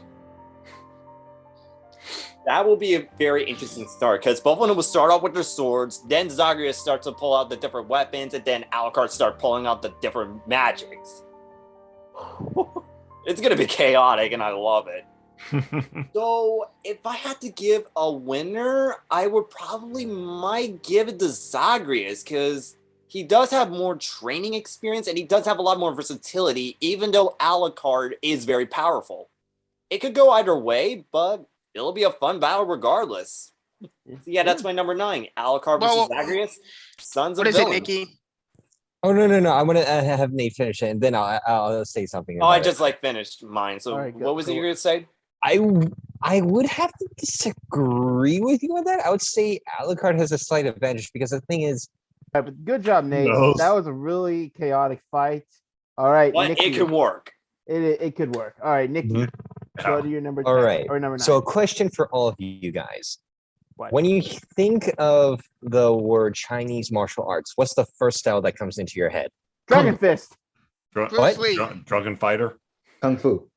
That will be a very interesting start, because both of them will start off with their swords, then Zagreus starts to pull out the different weapons, and then Alucard start pulling out the different magics. It's gonna be chaotic, and I love it. So, if I had to give a winner, I would probably might give it to Zagreus, because he does have more training experience and he does have a lot more versatility, even though Alucard is very powerful. It could go either way, but it'll be a fun battle regardless. So yeah, that's my number 9. Alucard versus Zagreus, Sons of What is it, Villains. Nikki? Oh no! I want to have Nate finish it, and then I'll say something. Oh, I about it. just like finished mine. So All right, go- what was it go. you were gonna say? I would have to disagree with you on that. I would say Alucard has a slight advantage because the thing is, All right, but good job, Nate. No. That was a really chaotic fight. All right, But Nikki, it could work. it could work. All right, Nikki, Mhm. go to your number 10 all right. or number 9. So a question for all of you guys: What? when you think of the word Chinese martial arts, what's the first style that comes into your head? Dragon Fist. Dr- Bruce What? Lee. Drunken fighter. Kung Fu.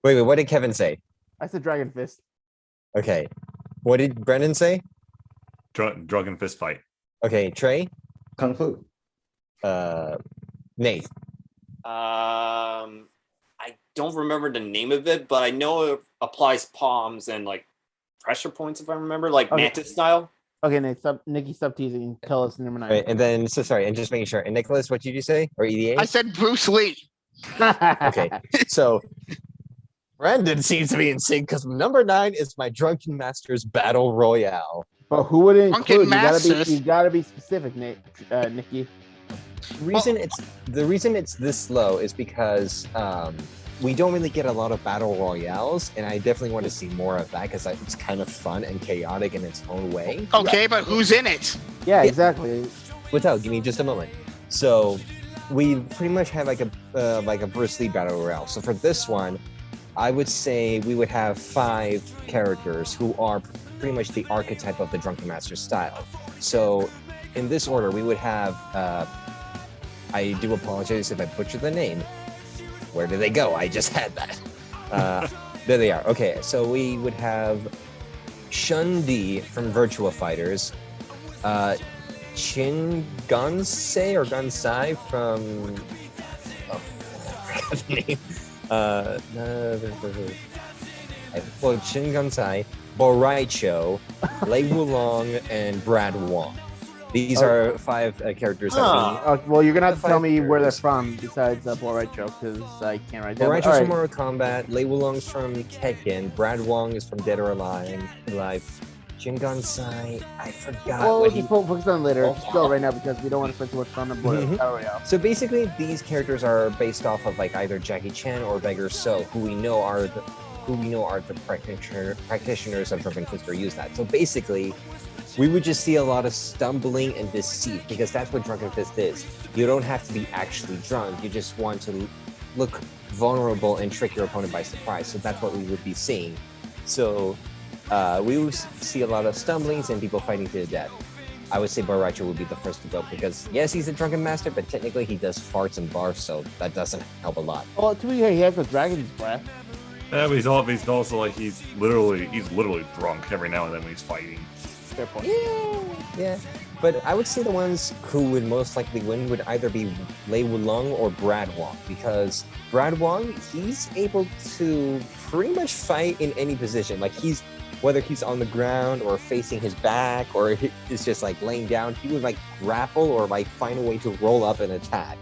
Wait, what did Kevin say? I said Dragon Fist. Okay, what did Brendan say? Drunken fist fight. Okay, Trey, Kung Fu. Nate. I don't remember the name of it, but I know it applies palms and like pressure points if I remember, like Okay. Mantis style. Okay, Nate, Nikki, stop teasing. Tell us number 9. Right, and then so sorry, and just making sure. And Nicholas, what did you say? Or EDA? I said Bruce Lee. Okay, so Brandon seems to be in sync because number 9 is my Drunken Masters Battle Royale. But who would it Drunken include? Masters. You gotta be specific, Nate. Nikki. The reason it's this low is because we don't really get a lot of battle royales, and I definitely want to see more of that because it's kind of fun and chaotic in its own way. Okay, but who's in it? Yeah, exactly. Without, give me just a moment. So we pretty much have like a Bruce Lee battle royale. So for this one, I would say we would have 5 characters who are pretty much the archetype of the Drunken Master style. So in this order, we would have. I do apologize if I butcher the name. Where did they go? I just had that. There they are. Okay, so we would have Shun Di from Virtua Fighters, Chin Gansei or Gansai from I forgot the name. Well, Chin Gansai, Boraicho, Lei Wulong, and Brad Wong. These are 5 characters that Huh. Well, you're gonna have to The tell 5 me where they're characters. from besides Boraicho, because I can't write we. that. Boraicho's All from right. Mortal Kombat. Lei Wulong's from Tekken. Brad Wong is from Dead or Alive. Jin Gansai, I forgot Well, what we'll he. just focus on later. Oh. Just go right now because we don't want to spend too much time on Mhm. Battle Royale. So basically, these characters are based off of like either Jackie Chan or Beggar So, who we know are the practitioners of Drunken Fist or use that. So basically, we would just see a lot of stumbling and deceit because that's what Drunken Fist is. You don't have to be actually drunk. You just want to look vulnerable and trick your opponent by surprise. So that's what we would be seeing. So we would see a lot of stumblings and people fighting to the death. I would say Boraicho would be the first to go because yes, he's a drunken master, but technically he does farts and barfs, so that doesn't help a lot. Well, to be fair, he has the dragon's breath. Yeah, but he's also like he's literally drunk every now and then when he's fighting. Fair point. Yeah. But I would say the ones who would most likely win would either be Lei Wulong or Brad Wong, because Brad Wong, he's able to pretty much fight in any position. Like whether he's on the ground or facing his back or he's just like laying down, he would like grapple or like find a way to roll up and attack.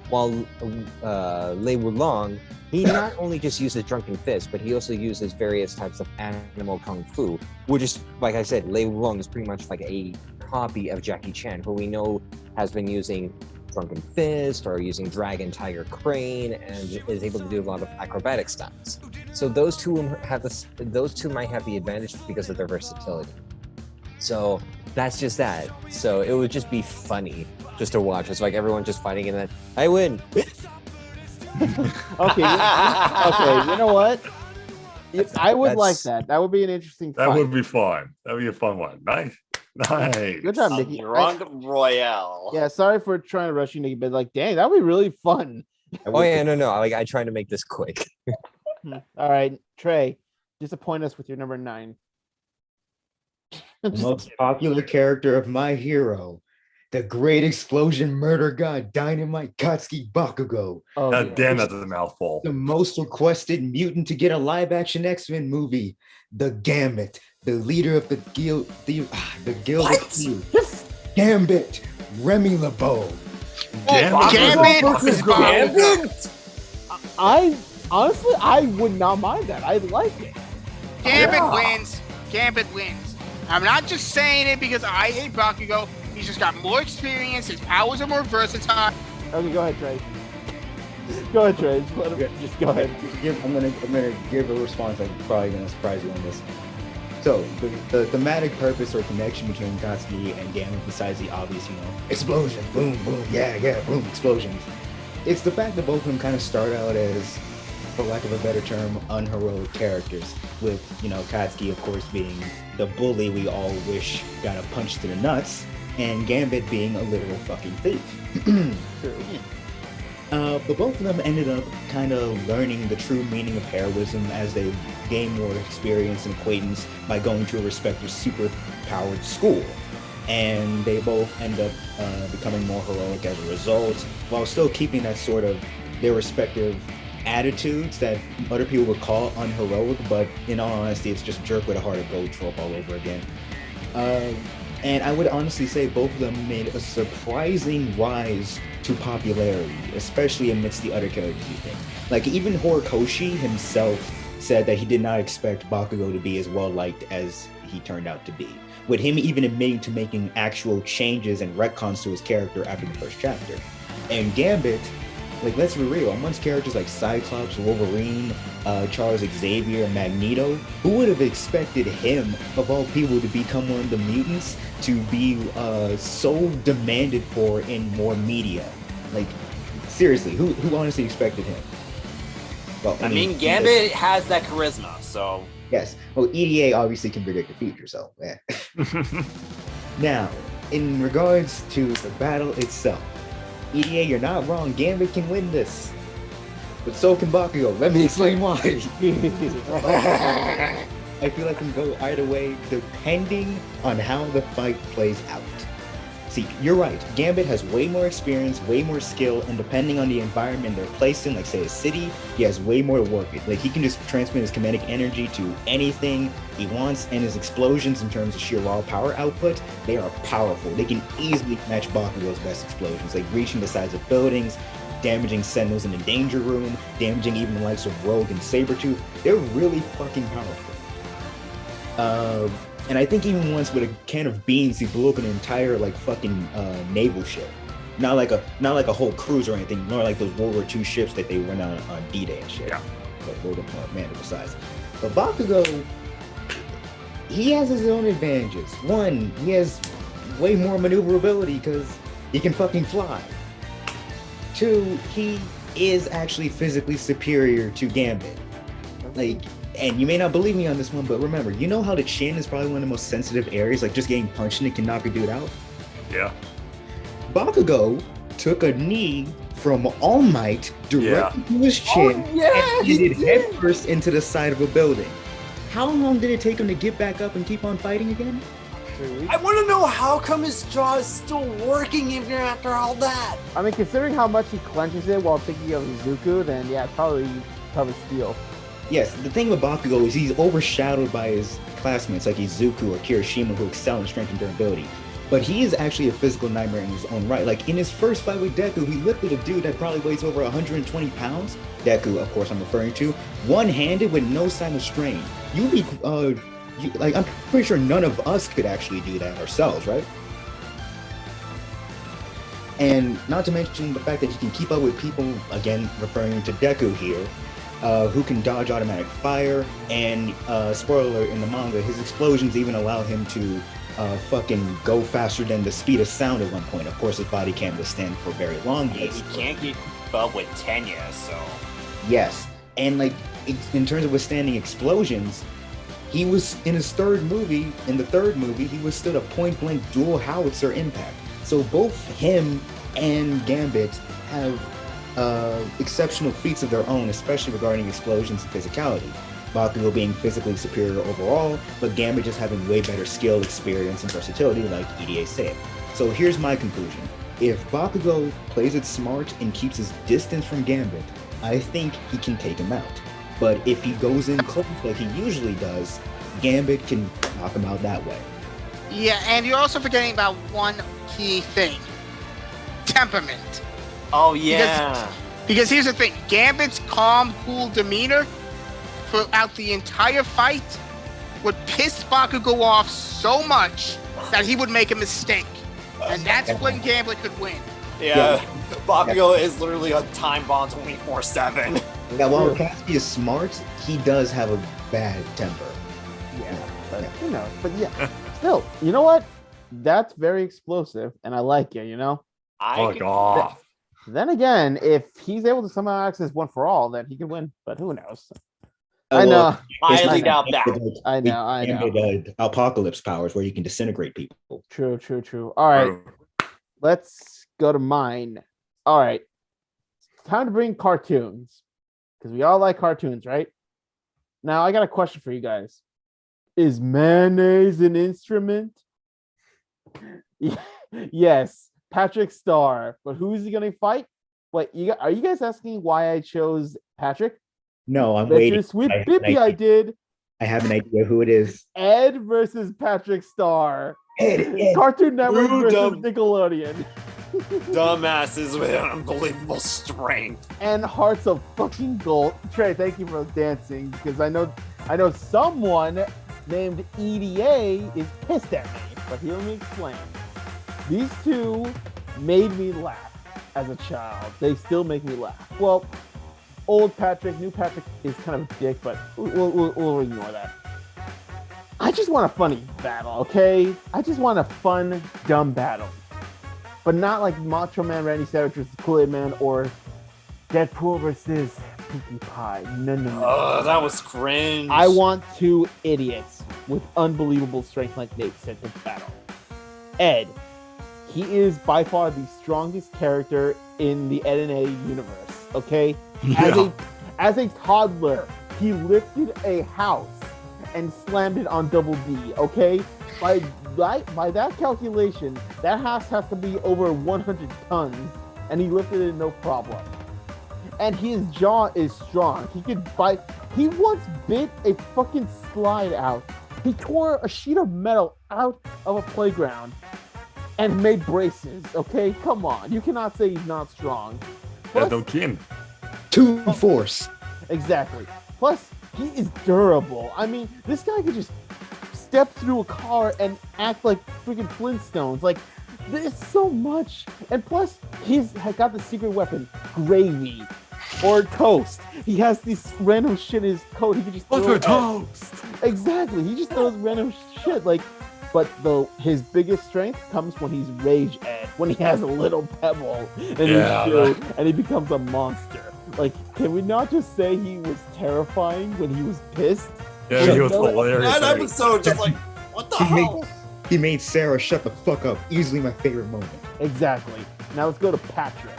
While Lei Wulong, he not only just uses Drunken Fist, but he also uses various types of animal kung fu, which is, like I said, Lei Wulong is pretty much like a copy of Jackie Chan, who we know has been using Drunken Fist or using Dragon Tiger Crane and is able to do a lot of acrobatic stunts. So those two might have the advantage because of their versatility. So that's just that. So it would just be funny just to watch. It's like everyone just fighting and then I win. Okay, okay. You know what? I would like that. That would be an interesting That fight. would be fun. That would be a fun one. Nice. Good job, Nikki. Drunk Royale. Yeah, sorry for trying to rush you, Nikki, but like, dang, that would be really fun. Oh yeah, no. Like I try to make this quick. All right, Trey, disappoint us with your number 9. The most popular character of my hero, the great explosion murder god Dynamite Katsuki Bakugo, Oh, God yeah. damn, that's a mouthful. the most requested mutant to get a live-action X-Men movie, the Gambit, the leader of the Guild What? of Thieves, Gambit, Remy LeBeau. Gambit is Gambit? I honestly, I would not mind that. I like it. Gambit wins. Gambit wins. I'm not just saying it because I hate Bakugo. He's just got more experience. His powers are more versatile. Okay, go ahead, Trey. Go ahead, Trey. Just, let him, just go ahead. I'm gonna give a response that's probably gonna surprise you on this. So the thematic purpose or connection between Katsuki and Gambit, besides the obvious, explosion, boom, boom, yeah, boom, explosions. It's the fact that both of them kind of start out as, for lack of a better term, unheroic characters. With Katsuki, of course, being the bully we all wish got a punch to the nuts, and Gambit being a literal fucking thief. But both of them ended up kind of learning the true meaning of heroism as they gain more experience and acquaintance by going to a respective super-powered school. And they both end up becoming more heroic as a result, while still keeping that sort of their respective attitudes that other people would call unheroic, but in all honesty, it's just jerk with a heart of gold trope all over again. And I would honestly say both of them made a surprising rise to popularity, especially amidst the other characters you think. Like even Horikoshi himself said that he did not expect Bakugo to be as well liked as he turned out to be, with him even admitting to making actual changes and retcons to his character after the first chapter. And Gambit, like let's be real, amongst characters like Cyclops, Wolverine, Charles Xavier, Magneto, who would have expected him, of all people, to become one of the mutants to be so demanded for in more media? Like, seriously, who honestly expected him? Well, I mean, Gambit has that charisma, so. Yes. Well, EDA obviously can predict the future, so yeah. Now, in regards to the battle itself, EDA, you're not wrong. Gambit can win this. But so can Bakugo. Let me explain why. I feel like it can go either way depending on how the fight plays out. See, you're right. Gambit has way more experience, way more skill, and depending on the environment they're placed in, like say a city, he has way more to work with. Like he can just transmit his kinetic energy to anything he wants, and his explosions in terms of sheer raw power output, they are powerful. They can easily match Bakugo's best explosions, like reaching the sides of buildings, damaging sentinels in the danger room, damaging even the likes of Rogue and Sabretooth. They're really fucking powerful. And I think even once with a can of beans, he blew up an entire like fucking naval ship. Not like a whole cruise or anything, nor like those World War II ships that they run on D-Day and shit. Yeah. Like World War manageable size. But Bakugo, he has his own advantages. One, he has way more maneuverability because he can fucking fly. Two, he is actually physically superior to Gambit. Like, and you may not believe me on this one, but remember, you know how the chin is probably one of the most sensitive areas, like just getting punched in it can knock a dude out? Yeah. Bakugo took a knee from All Might directly to his chin and hit it headfirst into the side of a building. How long did it take him to get back up and keep on fighting again? I want to know how come his jaw is still working even after all that. I mean, considering how much he clenches it while thinking of Izuku, then yeah, probably steel. Yes, the thing with Bakugo is he's overshadowed by his classmates like Izuku or Kirishima who excel in strength and durability. But he is actually a physical nightmare in his own right. Like in his first fight with Deku, he lifted a dude that probably weighs over 120 pounds. Deku, of course, I'm referring to, one-handed with no sign of strain. I'm pretty sure none of us could actually do that ourselves, right? And not to mention the fact that he can keep up with people, again, referring to Deku here, who can dodge automatic fire, and spoiler alert, in the manga, his explosions even allow him to fucking go faster than the speed of sound at one point. Of course, his body can't withstand for very long. He can't keep up with Tenya, so... Yes, and like, in terms of withstanding explosions, he was, in the third movie, he withstood a point-blank dual howitzer impact. So both him and Gambit have exceptional feats of their own, especially regarding explosions and physicality. Bakugo being physically superior overall, but Gambit just having way better skill, experience, and versatility like EDA said. So here's my conclusion. If Bakugo plays it smart and keeps his distance from Gambit, I think he can take him out. But if he goes in close like he usually does, Gambit can knock him out that way. Yeah, and you're also forgetting about one key thing. Temperament. Oh, yeah. Because here's the thing. Gambit's calm, cool demeanor throughout the entire fight would piss Bakugo off so much that he would make a mistake. And that's when Gambit could win. Yeah. Bakugo is literally a time bomb 24/7. Yeah, while Katsuki is smart, he does have a bad temper. Yeah, but who knows? But yeah, still, you know what? That's very explosive, and I like it. You know. Fuck off. Then again, if he's able to somehow access One for All, then he can win. But who knows? I know. Highly doubt that. I know. Apocalypse powers where you can disintegrate people. True. All right, let's go to mine. All right, time to bring cartoons because we all like cartoons, right? Now I got a question for you guys. Is mayonnaise an instrument? Yes, Patrick Star. But who's he gonna fight? Wait, are you guys asking why I chose Patrick? No, I'm waiting. Sweet Bippy, I did. I have an idea who it is. Ed versus Patrick Star. Ed. Cartoon Network versus Nickelodeon. Dumbasses with unbelievable strength. And Hearts of fucking Gold. Trey, thank you for dancing because I know someone named EDA is pissed at me. But hear me explain. These two made me laugh as a child. They still make me laugh. Well, old Patrick, new Patrick is kind of a dick, but we'll ignore that. I just want a funny battle, okay? I just want a fun, dumb battle. But not like Macho Man Randy Savage versus Kool-Aid Man or Deadpool versus Pinkie Pie. No. Oh, that was cringe. I want two idiots with unbelievable strength like Nate said to battle. Ed. He is by far the strongest character in the Ed and A universe, okay? As a toddler, he lifted a house and slammed it on Double D, okay? By by that calculation, that has to be over 100 tons, and he lifted it no problem. And his jaw is strong. He could bite. He once bit a fucking slide out. He tore a sheet of metal out of a playground and made braces. Okay, come on. You cannot say he's not strong. Yeah, no kidding. Two force. Exactly. Plus, he is durable. I mean, this guy could just step through a car and act like freaking Flintstones. Like, there's so much. And plus, he's got the secret weapon, gravy or toast. He has this random shit in his coat. He can just throw it out. Toast. Exactly. He just throws random shit. Like, but his biggest strength comes when he's Rage Ed, when he has a little pebble in his shoe and he becomes a monster. Like, can we not just say he was terrifying when he was pissed? Yeah, he was hilarious. That episode just like, what the hell? He made Sarah shut the fuck up. Easily my favorite moment. Exactly. Now let's go to Patrick.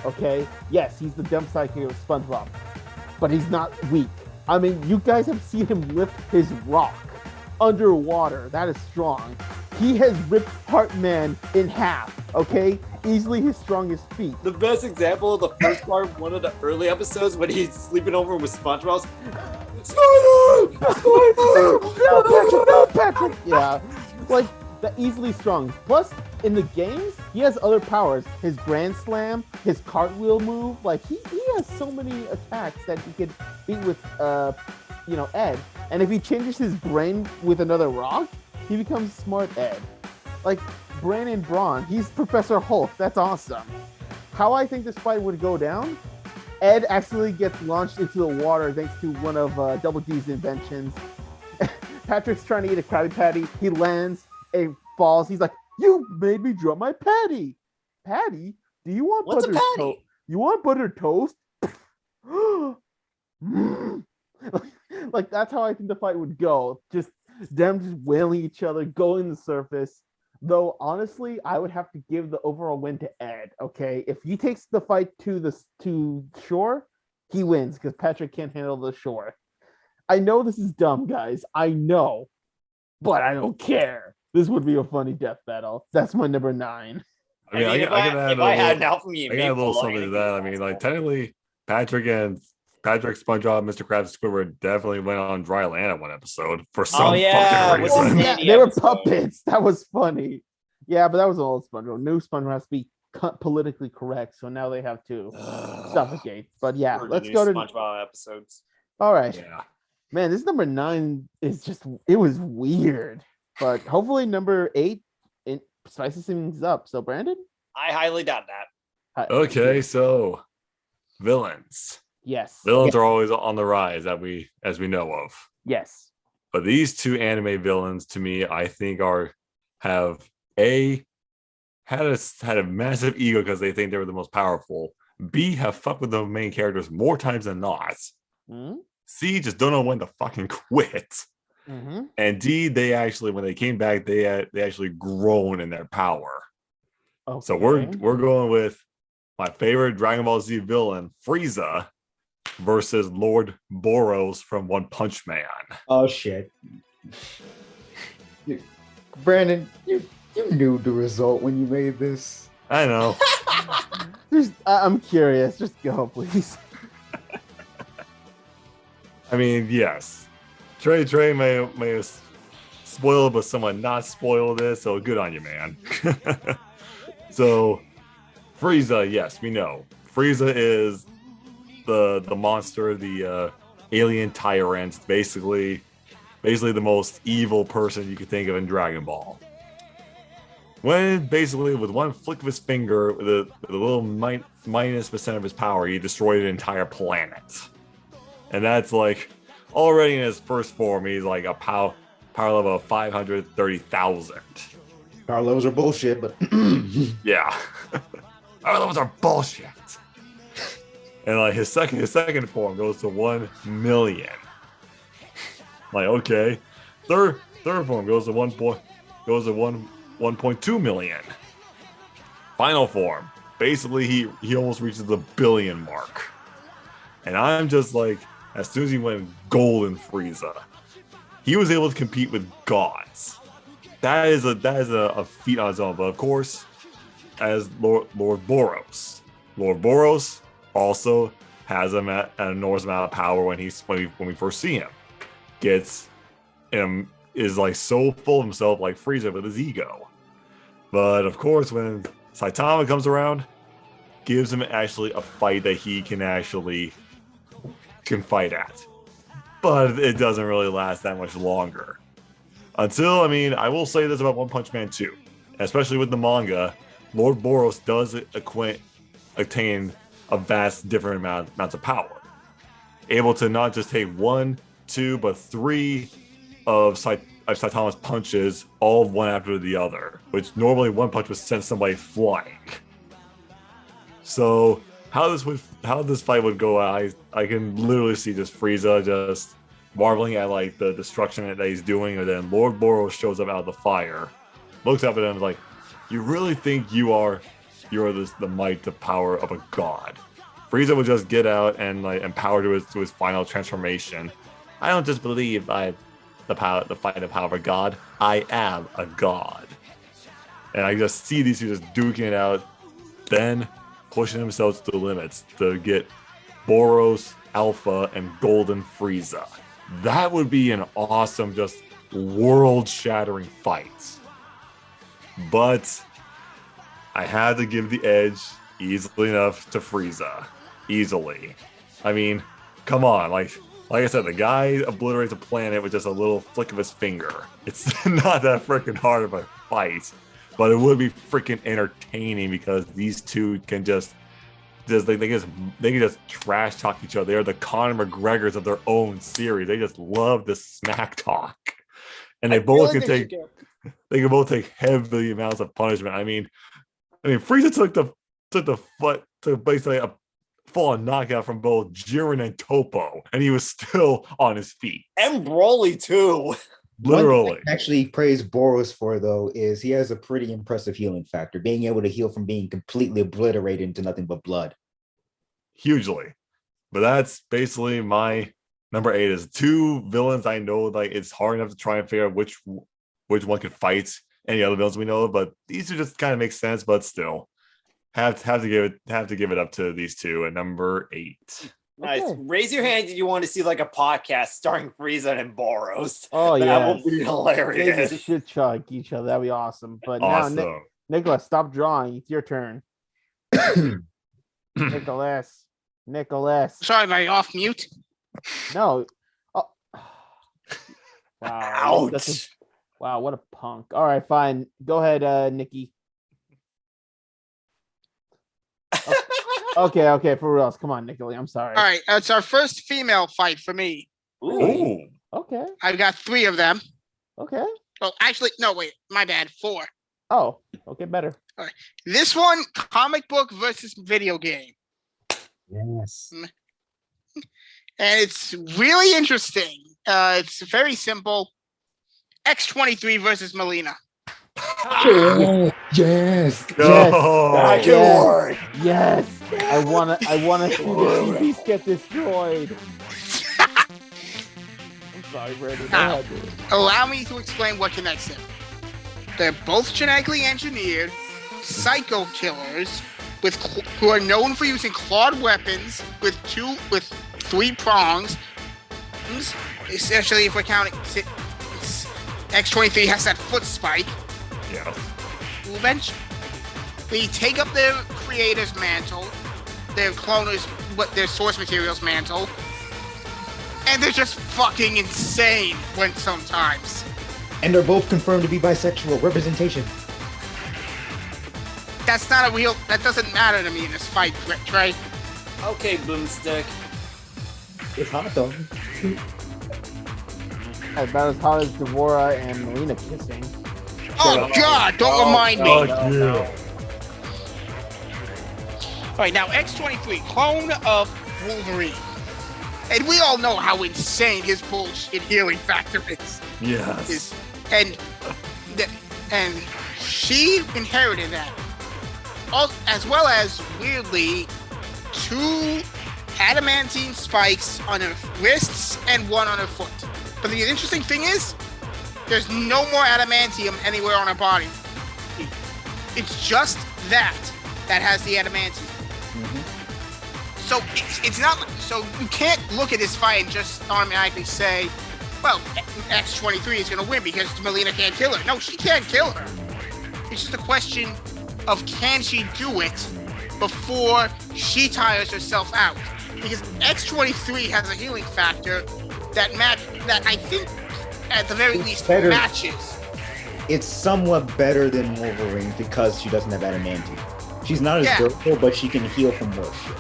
Okay? Yes, he's the dumb sidekick of SpongeBob, but he's not weak. I mean, you guys have seen him lift his rock underwater. That is strong. He has ripped Heartman in half. Okay? Easily his strongest feat. The best example of the first part of one of the early episodes when he's sleeping over with SpongeBob. No, Patrick. Yeah, like the easily strong. Plus, in the games, he has other powers. His Grand Slam, his cartwheel move. Like he has so many attacks that he could beat with, Ed. And if he changes his brain with another rock, he becomes Smart Ed. Like Brain and Brawn, he's Professor Hulk. That's awesome. How I think this fight would go down? Ed actually gets launched into the water thanks to one of Double D's inventions. Patrick's trying to eat a Krabby Patty. He lands and falls. He's like, "You made me drop my patty." Patty? Do you want What's buttered a patty? toast? You want buttered toast? Like that's how I think the fight would go. Just them just wailing each other, going the surface. Though honestly, I would have to give the overall win to Ed. Okay, if he takes the fight to shore, he wins because Patrick can't handle the shore. I know this is dumb, guys. I know, but I don't care. This would be a funny death battle. That's my number 9. I mean, if I had an alpha me, I got a little something to that. I mean, like technically, Patrick, SpongeBob, Mr. Krabs, Squidward definitely went on dry land at one episode for some fucking with the reason. snake. They were episode. puppets. That was funny. Yeah, but that was old SpongeBob. New SpongeBob has to be politically correct, so now they have to suffocate. But yeah, let's go to SpongeBob episodes. All right. Yeah. Man, this number 9 is it was weird. But hopefully number 8 it spices things up. So Brandon? I highly doubt that. Okay, so villains. Yes. Villains are always on the rise as we know of. Yes. But these two anime villains, to me, I think have had a massive ego because they think they were the most powerful. B, have fucked with the main characters more times than not. Mm-hmm. C, just don't know when to fucking quit. Mm-hmm. And D, they actually, when they came back, they actually grown in their power. Okay. So we're going with my favorite Dragon Ball Z villain, Frieza, versus Lord Boros from One Punch Man. Oh shit. Brandon, you knew the result when you made this. I know. I'm curious. Just go, please. I mean, yes. Trey may spoil, but someone not spoil this, so good on you, man. So, Frieza, yes, we know. Frieza is the monster, the alien tyrant, basically the most evil person you could think of in Dragon Ball. When basically with one flick of his finger, with a little minus percent of his power, he destroyed an entire planet. And that's like already in his first form, he's like a power level of 530,000. Power levels are bullshit, but Yeah. Power levels are bullshit. And like his second form goes to 1 million. Like, okay. Third form goes to 1.2 million. Final form. Basically he almost reaches the billion mark. And I'm just like, as soon as he went golden Frieza, he was able to compete with gods. that is a feat on its own. But of course, as Lord Boros also has an enormous amount of power when we first see him. Gets him is like so full of himself, like Frieza with his ego. But of course, when Saitama comes around, gives him actually a fight that he can fight at. But it doesn't really last that much longer. Until, I mean, I will say this about One Punch Man 2, especially with the manga, Lord Boros does attain a vast different amounts of power. Able to not just take 1, 2, but 3 of Saitama's punches, all one after the other, which normally one punch would send somebody flying. So how this fight would go, I can literally see just Frieza just marveling at like the destruction that he's doing, and then Lord Boros shows up out of the fire, looks up at him like, "You really think you're the might, the power of a god?" Frieza would just get out and like empower to his final transformation. "I don't just believe I have the fight the power of a god. I am a god." And I just see these two just duking it out, then pushing themselves to the limits to get Boros, Alpha, and Golden Frieza. That would be an awesome, just world-shattering fight. But I had to give the edge easily enough to Frieza. Easily. I mean, come on, like I said, the guy obliterates a planet with just a little flick of his finger. It's not that freaking hard of a fight, but it would be freaking entertaining because these two can they can just trash talk each other. They're the Conor McGregors of their own series. They just love the smack talk, and they both can take. They can both take heavy amounts of punishment. I mean, Frieza took basically a full knockout from both Jiren and Toppo, and he was still on his feet. And Broly too. Literally. One thing I actually praise Boros for, though, is he has a pretty impressive healing factor, being able to heal from being completely obliterated into nothing but blood. Hugely. But that's basically my number 8 is 2 villains I know like it's hard enough to try and figure out which one could fight any other villains we know of, but these two just kind of make sense, but still have to give it up to these two at number 8. Nice. Okay. Raise your hand if you want to see like a podcast starring Frieza and Boros. Oh yeah, That would be hilarious. They should chug each other. That'd be awesome. But Awesome. now, Nicholas, stop drawing. It's your turn. Nicholas. Sorry, am I off mute? No. Oh. Wow. Ouch. Wow, what a punk. All right, fine. Go ahead, Nikki. Okay, for reals. Come on, Nicholas. I'm sorry. All right, it's our first female fight for me. Ooh. Okay. I've got 3 of them. Okay. Oh, actually, no, wait, my bad, 4. Oh, okay, better. This one, comic book versus video game. Yes. And it's really interesting. It's very simple. X-23 versus Melina. Yes. No. That can work. Yes. I wanna see the beast get destroyed. I'm sorry, Brandon. Go Ow. ahead, dude. Allow me to explain what connects them. They're both genetically engineered psycho killers who are known for using clawed weapons with 3 prongs. Essentially, if we're counting, X-23 has that foot spike. Yeah. Eventually, they take up their creator's mantle, their their source material's mantle, and they're just fucking insane sometimes. And they're both confirmed to be bisexual. Representation. That doesn't matter to me in this fight, Trey. Okay, Boomstick. It's hot though. About as hot as Devora and Melina kissing. Oh God, don't remind me. Oh, yeah. All right, now X-23, clone of Wolverine. And we all know how insane his bullshit healing factor is. Yes. And she inherited that. As well as, weirdly, 2 adamantine spikes on her wrists and 1 on her foot. But the interesting thing is, There's no more adamantium anywhere on her body. It's just that has the adamantium. So it's not. So you can't look at this fight and just automatically say, well, X-23 is going to win because Mileena can't kill her. No, she can't kill her. It's just a question of can she do it before she tires herself out. Because X-23 has a healing factor that I think at the very least better. matches. It's somewhat better than Wolverine because she doesn't have adamantium. She's not as Yeah. durable, but she can heal from worse shit.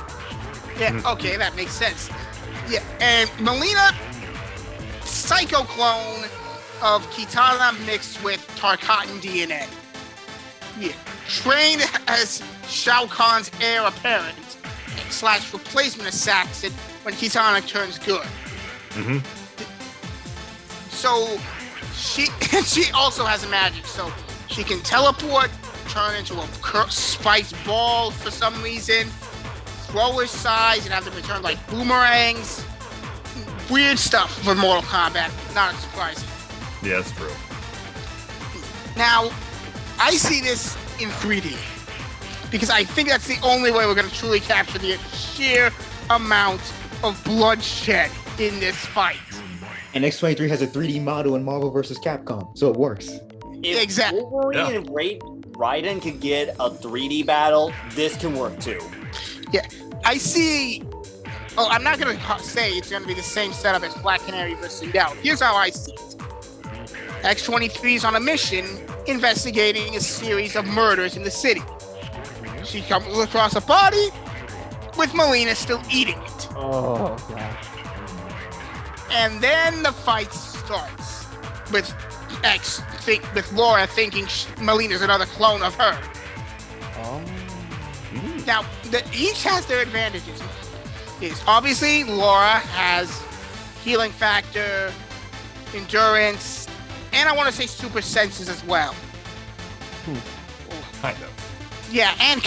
Yeah, okay, that makes sense. Yeah, and Mileena, psycho clone of Kitana mixed with Tarkatan DNA. Yeah, trained as Shao Kahn's heir apparent / replacement assassin when Kitana turns good. Mhm. So she also has a magic, so she can teleport, turn into a spiked ball for some reason, throw her size and have them return like boomerangs. Weird stuff for Mortal Kombat. Not surprising. Yeah, that's true. Now, I see this in 3D because I think that's the only way we're going to truly capture the sheer amount of bloodshed in this fight. And X-23 has a 3D model in Marvel vs. Capcom, so it works. If Exactly. Wolverine and Raiden could get a 3D battle, this can work too. I see. Oh, I'm not going to say it's going to be the same setup as Black Canary vs. Sindel. Here's how I see it. X-23 is on a mission investigating a series of murders in the city. She comes across a body with Mileena still eating it. Oh god. And then the fight starts with with Laura thinking Melina's another clone of her. Oh. Now, each has their advantages. Is obviously Laura has healing factor, endurance, and I want to say super senses as well. Kind of. Yeah, and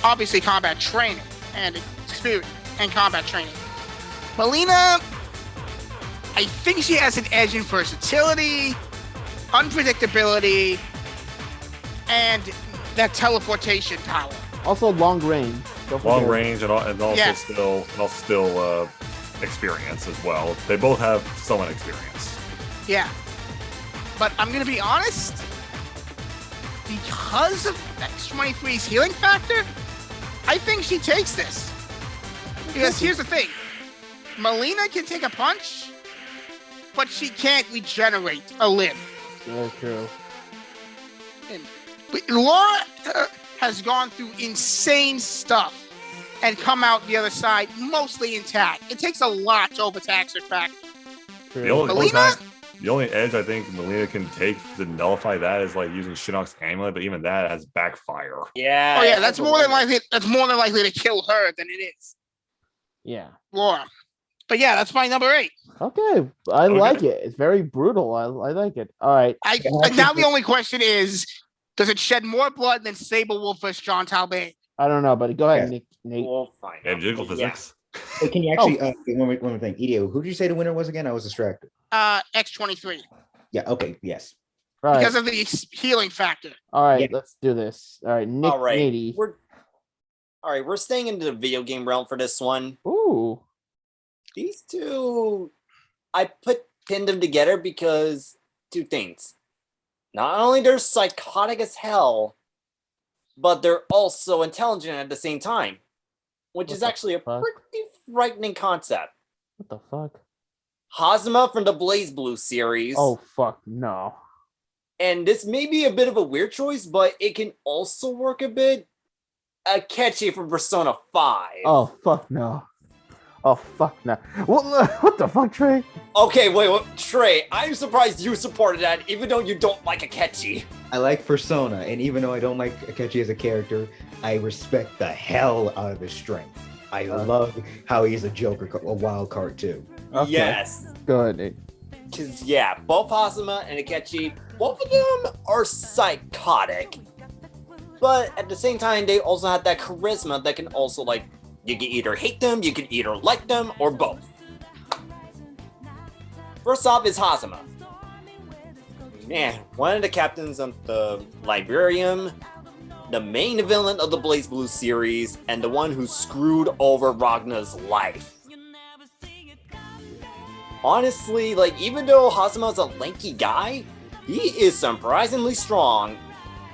obviously combat training and experience and combat training. Mileena, I think she has an edge in versatility, unpredictability, and that teleportation power. Also long range. Don't Long forget. range and also Yeah. still experience as well. They both have somewhat experience. Yeah. But I'm going to be honest, because of X-23's healing factor, I think she takes this. Because here's the thing. Mileena can take a punch, but she can't regenerate a limb. Very true. But Laura has gone through insane stuff and come out the other side mostly intact. It takes a lot to overtax her back. True. The only edge I think Mileena can take to nullify that is like using Shinnok's amulet, but even that has backfire. Yeah. Oh yeah, that's more than likely to kill her than it is Yeah. Laura. But yeah, that's my number 8. Okay. I like it. It's very brutal. I like it. All right. Now the only question is, does it shed more blood than Sable Wolf vs. John Talbot? I don't know, but go ahead, Yeah. Nate. We'll find They have out. jiggle Yeah. physics. Hey, can you actually one more thing? Edio, who did you say the winner was again? I was distracted. X-23 Yeah, okay, yes. All right. because of the healing factor. All right. Yeah. Let's do this. All right. Nick All right. Nady. We're staying into the video game realm for this one. Ooh. These two, I pinned them together because 2 things. Not only they're psychotic as hell, but they're also intelligent at the same time, which What is the actually a fuck? pretty frightening concept. What the fuck? Hazama from the Blaze Blue series. Oh fuck no. And this may be a bit of a weird choice, but it can also work a bit. Akechi from Persona 5. Oh fuck no. Oh fuck no. What the fuck, Trey? Okay, wait, Trey, I'm surprised you supported that, even though you don't like Akechi. I like Persona, and even though I don't like Akechi as a character, I respect the hell out of his strength. I love how he's a Joker, a wild card too. Okay. Yes. Go ahead, Nate. Because, yeah, both Hazama and Akechi, both of them are psychotic. But at the same time, they also have that charisma that can also, like, you can either hate them, you can either like them, or both. First off is Hazama. Man, one of the captains of the Librarium, the main villain of the Blaze Blue series, and the one who screwed over Ragna's life. Honestly, like, even though Hazuma's a lanky guy, he is surprisingly strong,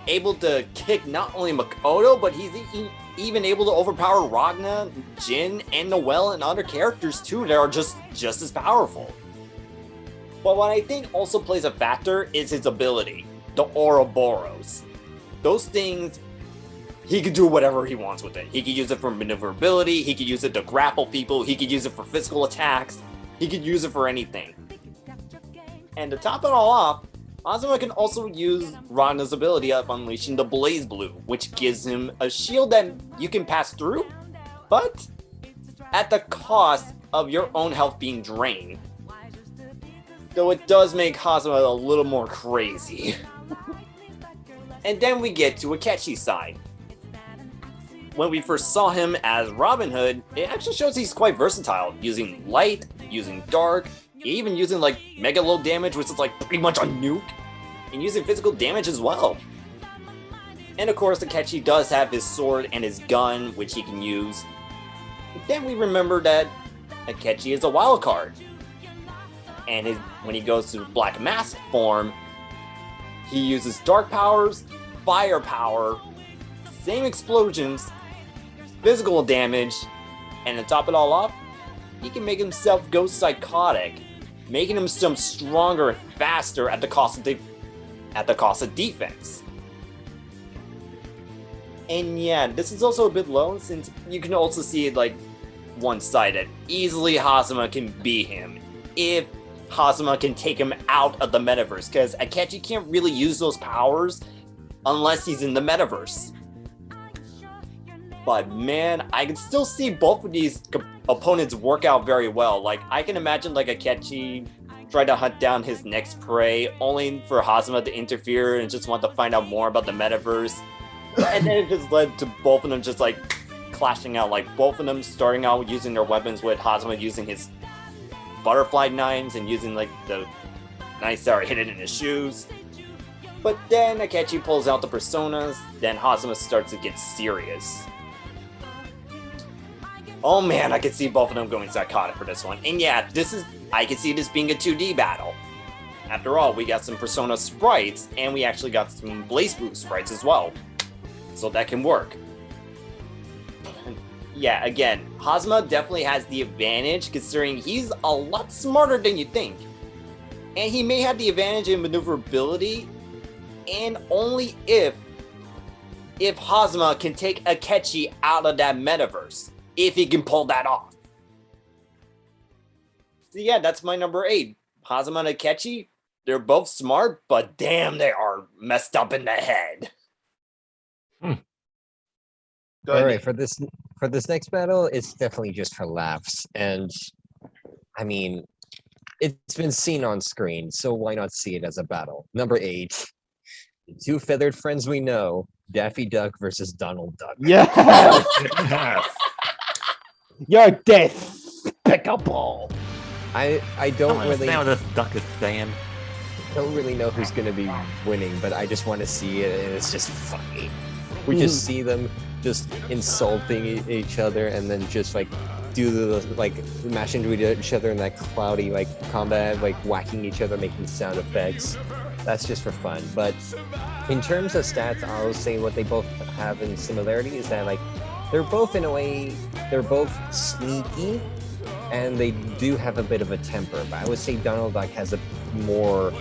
able to kick not only Makoto, but he's even able to overpower Ragna, Jin, and Noelle and other characters too that are just as powerful. But what I think also plays a factor is his ability, the Ouroboros. Those things, he could do whatever he wants with it. He could use it for maneuverability, he could use it to grapple people, he could use it for physical attacks, he could use it for anything. And to top it all off, Azuma can also use Ragna's ability of unleashing the Blaze Blue, which gives him a shield that you can pass through, but at the cost of your own health being drained. Though it does make Hazuma a little more crazy. And then we get to Akechi's side. When we first saw him as Robin Hood, it actually shows he's quite versatile, using light, using dark, even using like mega low damage, which is like pretty much a nuke, and using physical damage as well. And of course, Akechi does have his sword and his gun, which he can use. But then we remember that Akechi is a wild card. And when he goes to Black Mask form, he uses dark powers, fire power, same explosions, physical damage, and to top it all off, he can make himself go psychotic, making himself stronger and faster at the cost of defense. And yeah, this is also a bit low since you can also see it like one-sided. Easily Hazuma can beat him if Hazuma can take him out of the metaverse, because Akechi can't really use those powers unless he's in the metaverse. But man, I can still see both of these opponents work out very well. Like, I can imagine like Akechi try to hunt down his next prey, only for Hazuma to interfere and just want to find out more about the metaverse. And then it just led to both of them just like clashing out, like both of them starting out using their weapons, with Hazuma using his butterfly knives and using like the knives that are hidden in his shoes. But then Akechi pulls out the personas, then Hazuma starts to get serious. Oh man, I can see both of them going psychotic for this one. And yeah, I can see this being a 2D battle. After all, we got some Persona sprites, and we actually got some Blaze Blue sprites as well. So that can work. Yeah, again, Hazuma definitely has the advantage, considering he's a lot smarter than you think. And he may have the advantage in maneuverability, and only if Hazuma can take Akechi out of that metaverse. If he can pull that off. So yeah, that's my number 8. Hazuma and Akechi, they're both smart, but damn, they are messed up in the head. All right, for this next battle, it's definitely just for laughs, and I mean, it's been seen on screen, so why not see it as a battle? Number 8, the two feathered friends we know, Daffy Duck versus Donald Duck. Yeah. Yes. You're despicable. I don't really understand what this duck is saying. don't really know who's gonna be winning, but I just want to see it, and it's just funny. We just see them just insulting each other, and then just like do the like mash into each other in that cloudy like combat, like whacking each other, making sound effects. That's just for fun. But in terms of stats, I'll say what they both have in similarity is that like they're both in a way, they're both sneaky, and they do have a bit of a temper. But I would say Donald Duck has a more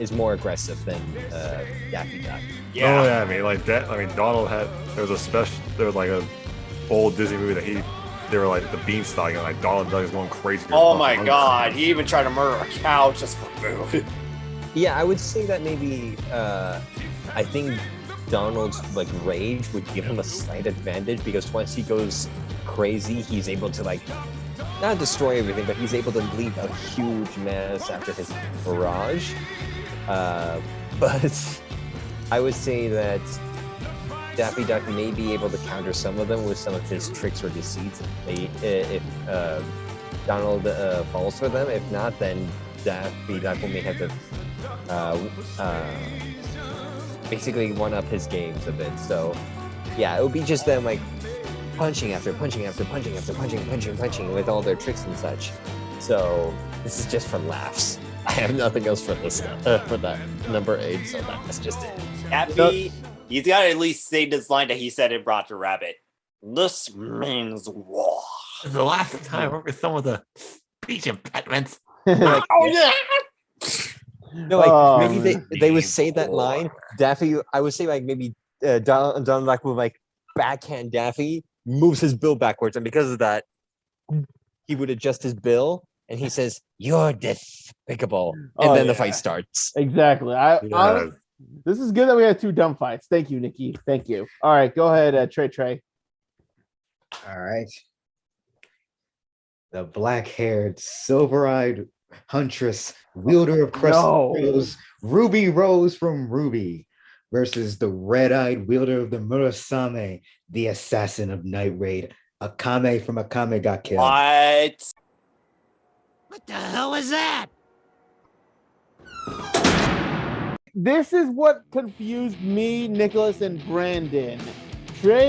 is more aggressive than Daffy Duck. Yeah. Oh yeah, I mean like that. I mean Donald had there was like a old Disney movie that they were like the Beanstalk, and like Donald Duck is going crazy. Oh my god, he even tried to murder a cow just for food. Yeah, I would say that maybe I think Donald's like rage would give him a slight advantage, because once he goes crazy, he's able to like not destroy everything, but he's able to leave a huge mess after his barrage. But I would say that Daffy Duck may be able to counter some of them with some of his tricks or deceits if Donald falls for them. If not, then Daffy Duck may have to basically one up his games a bit. So yeah, it would be just them like punching after punching after punching after punching with all their tricks and such. So this is just for laughs. I have nothing else for this for that number 8, so that's just it. Happy, he's got to at least say this line that he said in Roger Rabbit. This means war. The last time I worked with some of the speech impediments. Like, Oh yeah. no, like Oh, maybe they would say that line. Daffy, I would say like maybe Don Black would like backhand Daffy, moves his bill backwards, and because of that, he would adjust his bill, and he says, "You're despicable," and Oh, then the yeah. fight starts. Exactly. Yeah. This is good that we had 2 dumb fights. Thank you, Nikki. Thank you. All right, go ahead, Trey. All right. The black-haired, silver-eyed huntress, wielder of crescent No. rose, Ruby Rose from Ruby, versus the red-eyed wielder of the Murasame, the assassin of Night Raid. Akame from Akame got killed. What? What the hell was that? This is what confused me, Nicholas, and Brandon. Trey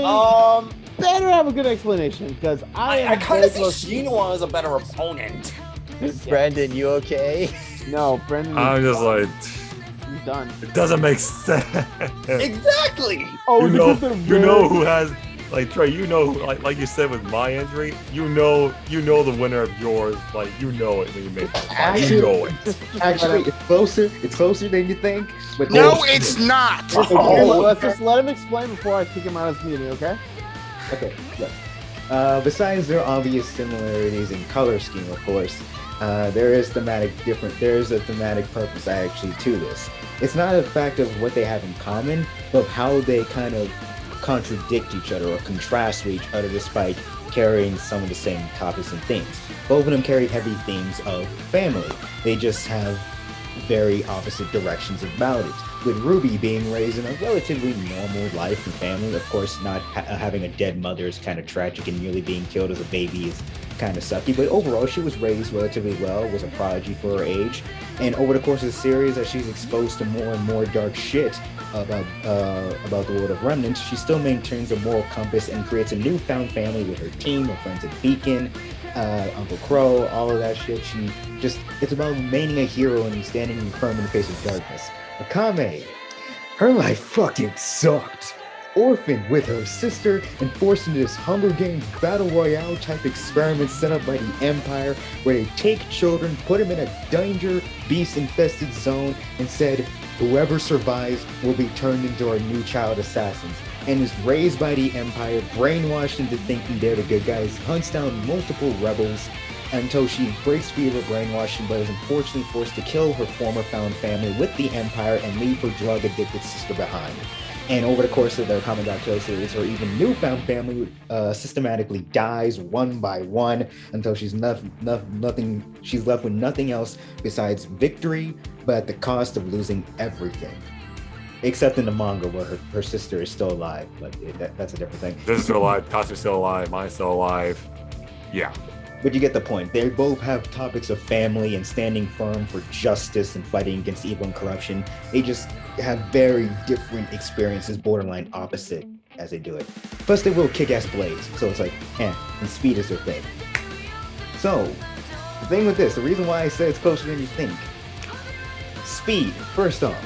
better have a good explanation because I am kind very of see close to you. Shinwa as a better opponent. Brandon, you okay? No, Brandon. I'm just like, he's done. it doesn't make sense. Exactly. Oh, you is it know, 'cause they're you know red? who has, like Trey. You know, like you said with my injury, you know the winner of yours. Like you know it when you make it. You know it. Actually, it's closer. It's closer than you think. But No, it's not. Let's just let him explain before I kick him out of this meeting, okay? Okay, look. Besides their obvious similarities in color scheme, of course, there is a thematic purpose actually to this. It's not a fact of what they have in common, but how they kind of contradict each other or contrast with each other despite carrying some of the same topics and themes. Both of them carry heavy themes of family. They just have very opposite directions about it. With Ruby being raised in a relatively normal life and family, of course, not having a dead mother is kind of tragic, and nearly being killed as a baby is kind of sucky. But overall, she was raised relatively well, was a prodigy for her age, and over the course of the series, as she's exposed to more and more dark shit about the world of remnants, she still maintains a moral compass and creates a newfound family with her team, her friends at Beacon, Uncle Crow, all of that shit. It's about remaining a hero and standing firm in the face of darkness. Akame, her life fucking sucked. Orphaned with her sister and forced into this Hunger Games Battle Royale type experiment set up by the Empire, where they take children, put them in a danger, beast-infested zone, and said, whoever survives will be turned into our new child assassins, and is raised by the Empire, brainwashed into thinking they're the good guys, hunts down multiple rebels until she breaks free of her brainwashing, but is unfortunately forced to kill her former found family with the Empire and leave her drug-addicted sister behind. And over the course of the Akame ga Kill series, her even newfound family systematically dies one by one until she's left with nothing else besides victory, but at the cost of losing everything. Except in the manga where her sister is still alive, but that's a different thing. This is still alive. Tatsu's still alive. Mine's still alive. Yeah. But you get the point. They both have topics of family and standing firm for justice and fighting against evil and corruption. They just have very different experiences, borderline opposite as they do it. Plus, they will kick-ass blades, so it's like, and speed is their thing. So, the thing with this, the reason why I say it's closer than you think. Speed, first off,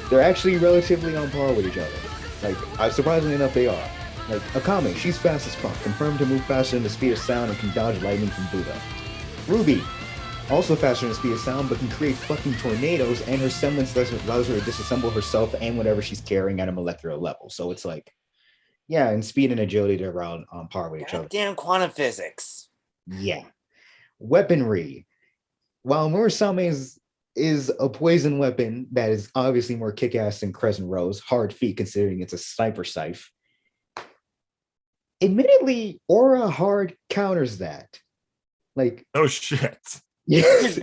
they're actually relatively on par with each other. Like, surprisingly enough, they are. Like, Akame, she's fast as fuck, confirmed to move faster than the speed of sound and can dodge lightning from Buddha. Ruby, also faster than the speed of sound, but can create fucking tornadoes, and her semblance allows her to disassemble herself and whatever she's carrying at a molecular level. So it's like, yeah, and speed and agility, they're around on par with each other. Goddamn quantum physics. Yeah. Weaponry. While Murasame is a poison weapon that is obviously more kick-ass than Crescent Rose, hard feat considering it's a sniper scythe. Admittedly, Aura Hard counters that. Like, Oh shit. yes,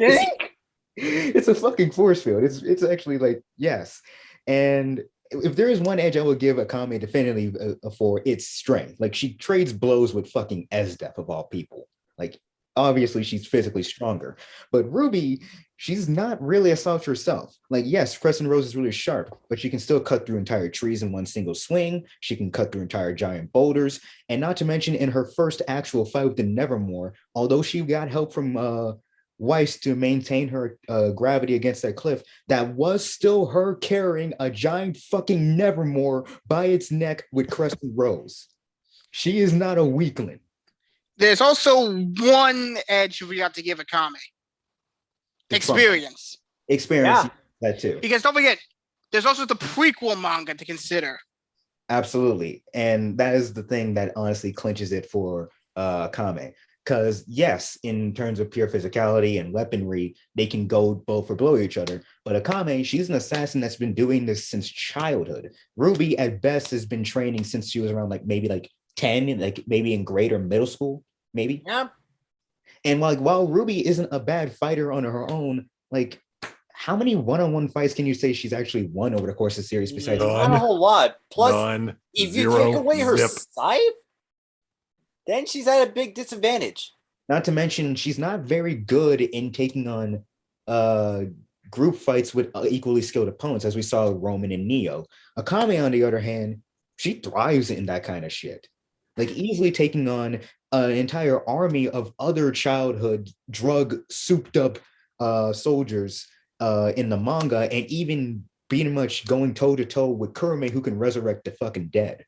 it's a fucking force field. It's actually like, yes. And if there is one edge I will give Akame definitively for, it's strength. Like, she trades blows with fucking Esdeath of all people. Like, obviously she's physically stronger, but Ruby, she's not really a slouch herself. Like, yes, Crescent Rose is really sharp, but she can still cut through entire trees in one single swing. She can cut through entire giant boulders. And not to mention, in her first actual fight with the Nevermore, although she got help from Weiss to maintain her gravity against that cliff, that was still her carrying a giant fucking Nevermore by its neck with Crescent Rose. She is not a weakling. There's also one edge we got to give Akame. Experience. Experience, Yeah. that too. Because don't forget, there's also the prequel manga to consider. Absolutely. And that is the thing that honestly clinches it for Kame. Because yes, in terms of pure physicality and weaponry, they can go both for blow each other. But Akame, she's an assassin that's been doing this since childhood. Ruby at best has been training since she was around maybe 10, like maybe in grade or middle school, maybe. Yeah. And while Ruby isn't a bad fighter on her own, like how many one-on-one fights can you say she's actually won over the course of the series besides Not a whole lot. Plus, None. if you Zero. take away her Zip. scythe, then she's at a big disadvantage. Not to mention, she's not very good in taking on group fights with equally skilled opponents, as we saw with Roman and Neo. Akame, on the other hand, she thrives in that kind of shit. Like easily taking on an entire army of other childhood drug-souped-up soldiers in the manga, and even pretty much going toe-to-toe with Kurame, who can resurrect the fucking dead.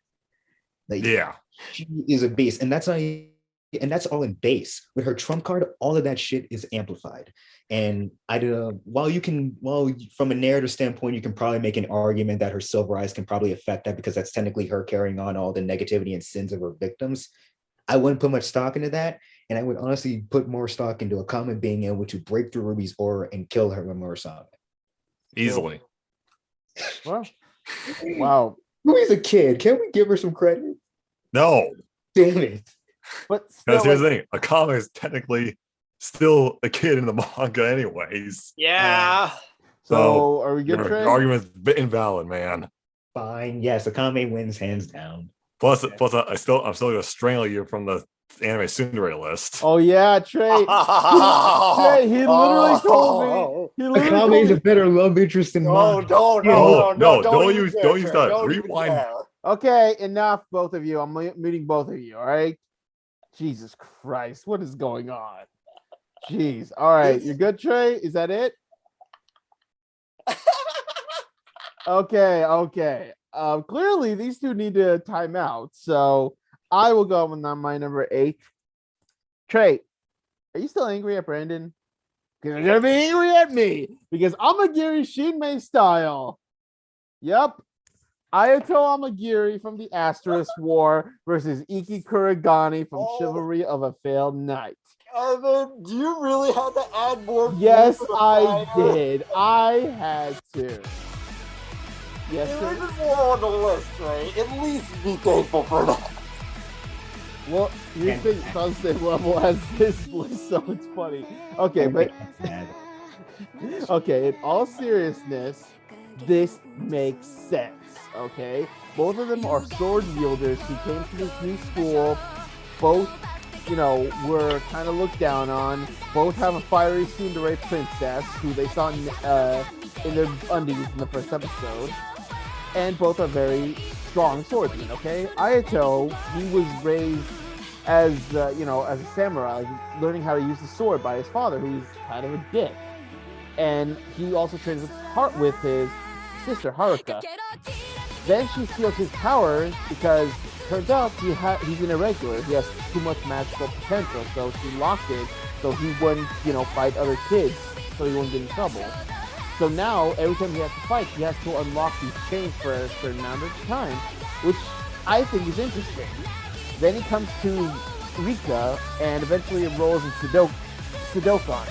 Like, Yeah. she is a beast, and that's all in base. With her trump card, all of that shit is amplified. And while from a narrative standpoint, you can probably make an argument that her Silver Eyes can probably affect that because that's technically her carrying on all the negativity and sins of her victims. I wouldn't put much stock into that, and I would honestly put more stock into Akame being able to break through Ruby's aura and kill her with Murasame. Easily. Well, wow. Ruby's a kid. Can't we give her some credit? No. Damn it. But Because still, here's the thing, Akame is technically still a kid in the manga anyways. Yeah. so are we good, Your Trey? argument's invalid, man. Fine. Yes, Akame wins hands down. Plus I'm still gonna strangle you from the anime tsundere list. Oh yeah, Trey. Trey, he literally told me. He literally told Akame is a me. better love interest than mine. No, don't use that. Rewind. Okay, enough, both of you. I'm muting both of you. All right. Jesus Christ, what is going on? Jeez. All right, you're good, Trey. Is that it? Okay. Clearly these two need to time out, so I will go with my number 8. Trey, are you still angry at Brandon? Because you're gonna be angry at me because Amagiri Shinmei style. Yep. Ayato Amagiri from the Asterisk War versus Iki Kuragani from Chivalry of a Failed Knight. Evan, do you really have to add more? Yes, to the I fire? did. I had to. Yes, There sir. is more on the list, right? At least be thankful for that. Well, you think it's on the same level as this list, so it's funny. Okay, but okay, in all seriousness, this makes sense. Okay, both of them are sword wielders who came to this new school. Both, were kind of looked down on. Both have a fiery tsundere princess who they saw in their undies in the first episode, and both are very strong swordsmen. Okay, Ayato, he was raised as as a samurai, learning how to use the sword by his father, who's kind of a dick, and he also trains with his sister Haruka. Then she steals his power because turns out he's an irregular. He has too much magical potential, so she locked it so he wouldn't, fight other kids, so he wouldn't get in trouble. So now, every time he has to fight, he has to unlock these chains for a certain amount of time, which I think is interesting. Then he comes to Rika, and eventually enrolls in Sudokan.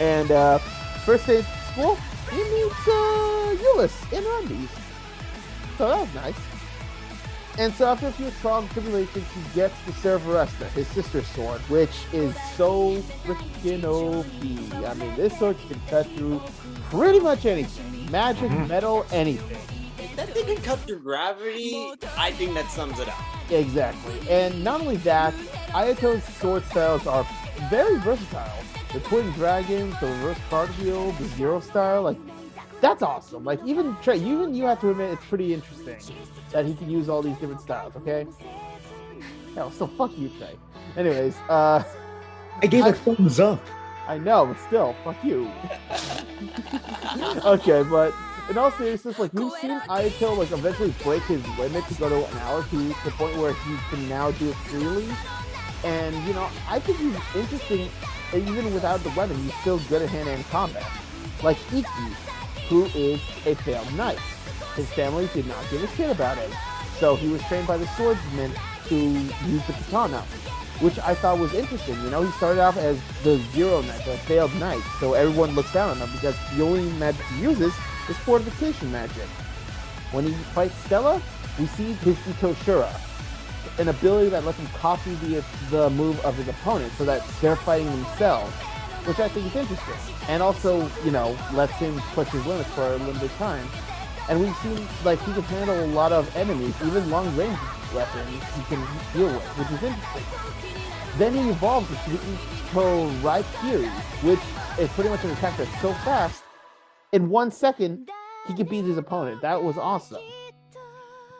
And first day at school, he meets Euless in Undies. So that was nice. And so after a few trials and tribulations, he gets the Cerberesta, his sister's sword, which is so freaking OP. I mean, this sword can cut through pretty much anything. Magic, metal, anything. If that thing can cut through gravity, I think that sums it up. Exactly. And not only that, Ayato's sword styles are very versatile. the twin dragons, the reverse cartwheel, the zero style, like that's awesome. Like even Trey, even you have to admit it's pretty interesting that he can use all these different styles. Okay. Yeah, well, still fuck you, Trey. Anyways, I gave a thumbs up. I know, but still, fuck you. Okay, but in all seriousness, like we've seen Ayato like eventually break his limit to go to an hour to the point where he can now do it freely. And you know, I think he's interesting. Even without the weapon, he's still good at hand-to-hand combat. Like Iki, who is a failed knight. His family did not give a shit about him, so he was trained by the swordsman to use the katana, which I thought was interesting. You know, he started off as the zero knight, the failed knight, so everyone looks down on him because the only magic he uses is fortification magic. When he fights Stella, we see his Itoshura, an ability that lets him copy the move of his opponent so that they're fighting themselves, which I think is interesting. And also, you know, lets him push his limits for a limited time. And we've seen, like, he can handle a lot of enemies, even long-range weapons he can deal with, which is interesting. Then he evolves to Ito Raikiri, which is pretty much an attack that's so fast, in 1 second, he can beat his opponent. That was awesome.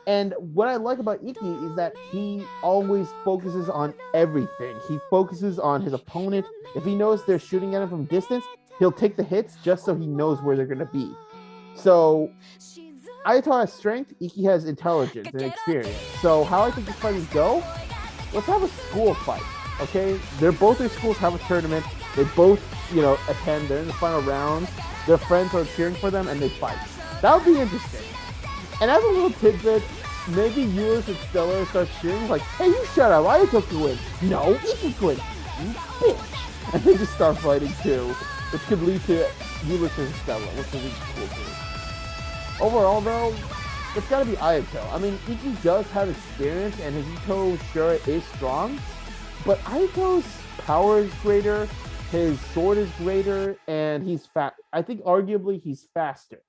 And what I like about Iki is that he always focuses on everything. He focuses on his opponent. If he knows they're shooting at him from distance, he'll take the hits just so he knows where they're going to be. So, Ayato has strength, Iki has intelligence and experience. So how I think this fight is go, let's have a school fight, okay? They're both their schools have a tournament. They both, you know, attend. They're in the final round. Their friends are cheering for them, and they fight. That would be interesting. And as a little tidbit, maybe Euless and Stella start cheering like, "Hey, you shut up! Ayato can win." No, Iki can win. You bitch. And they just start fighting too, which could lead to Euless and Stella, which would be cool too. Overall, though, it's got to be Ayato. I mean, Iki does have experience, and his Itoshura is strong, but Ayato's power is greater. His sword is greater, and he's fat. I think arguably he's faster.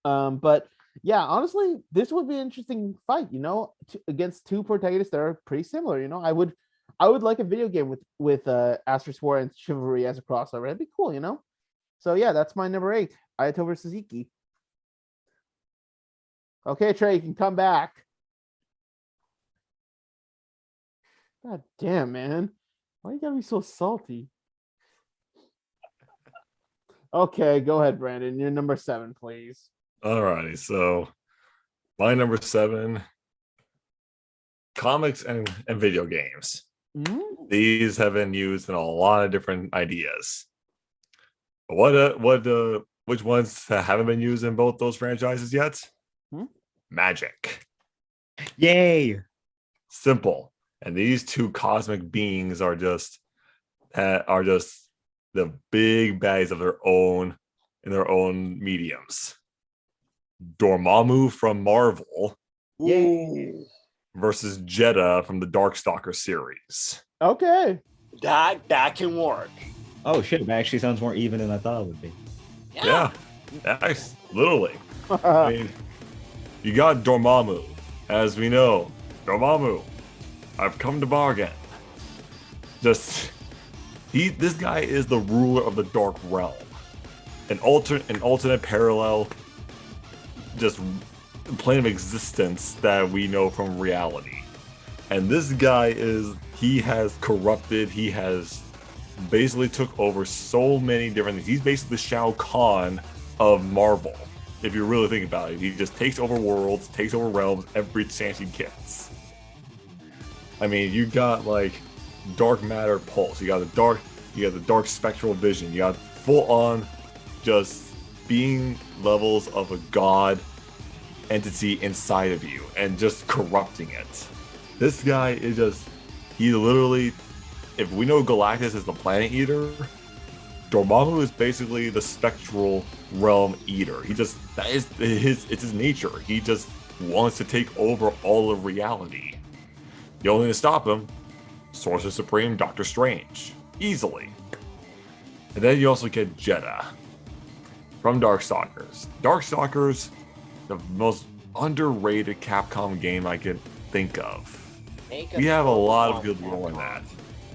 But yeah, honestly, this would be an interesting fight. You know, against two protagonists that are pretty similar. You know, I would like a video game with Asterisk War and Chivalry as a crossover. That'd be cool. You know. So yeah, that's my number 8, Ayato versus Iki. Okay, Trey, you can come back. God damn, man. Why you gotta be so salty? Okay, go ahead, Brandon. You're number 7, please. Alrighty, so my number 7, comics and video games. Mm-hmm. These have been used in a lot of different ideas. But which ones haven't been used in both those franchises yet? Magic. Yay! Simple. And these two cosmic beings are just the big baddies of their own in their own mediums. Dormammu from Marvel versus Jeddah from the Darkstalker series. Okay. That can work. Oh shit, that actually sounds more even than I thought it would be. Yeah. Nice. Literally. I mean, you got Dormammu. As we know, Dormammu, I've come to bargain. This guy is the ruler of the Dark Realm. An alternate parallel, just plane of existence that we know from reality. And this guy he has corrupted, he has basically took over so many different things. He's basically the Shao Kahn of Marvel. If you really think about it, he just takes over worlds, takes over realms every chance he gets. I mean, you got like dark matter pulse, you got the dark spectral vision, you got full on just being levels of a god entity inside of you and just corrupting it. This guy is he literally, if we know Galactus is the planet eater, Dormammu is basically the spectral realm eater. It's his nature. He just wants to take over all of reality. The only thing to stop him, Sorcerer Supreme, Doctor Strange. Easily. And then you also get Jeddah from Darkstalkers. Darkstalkers, the most underrated Capcom game I could think of. We have a lot of good lore in that.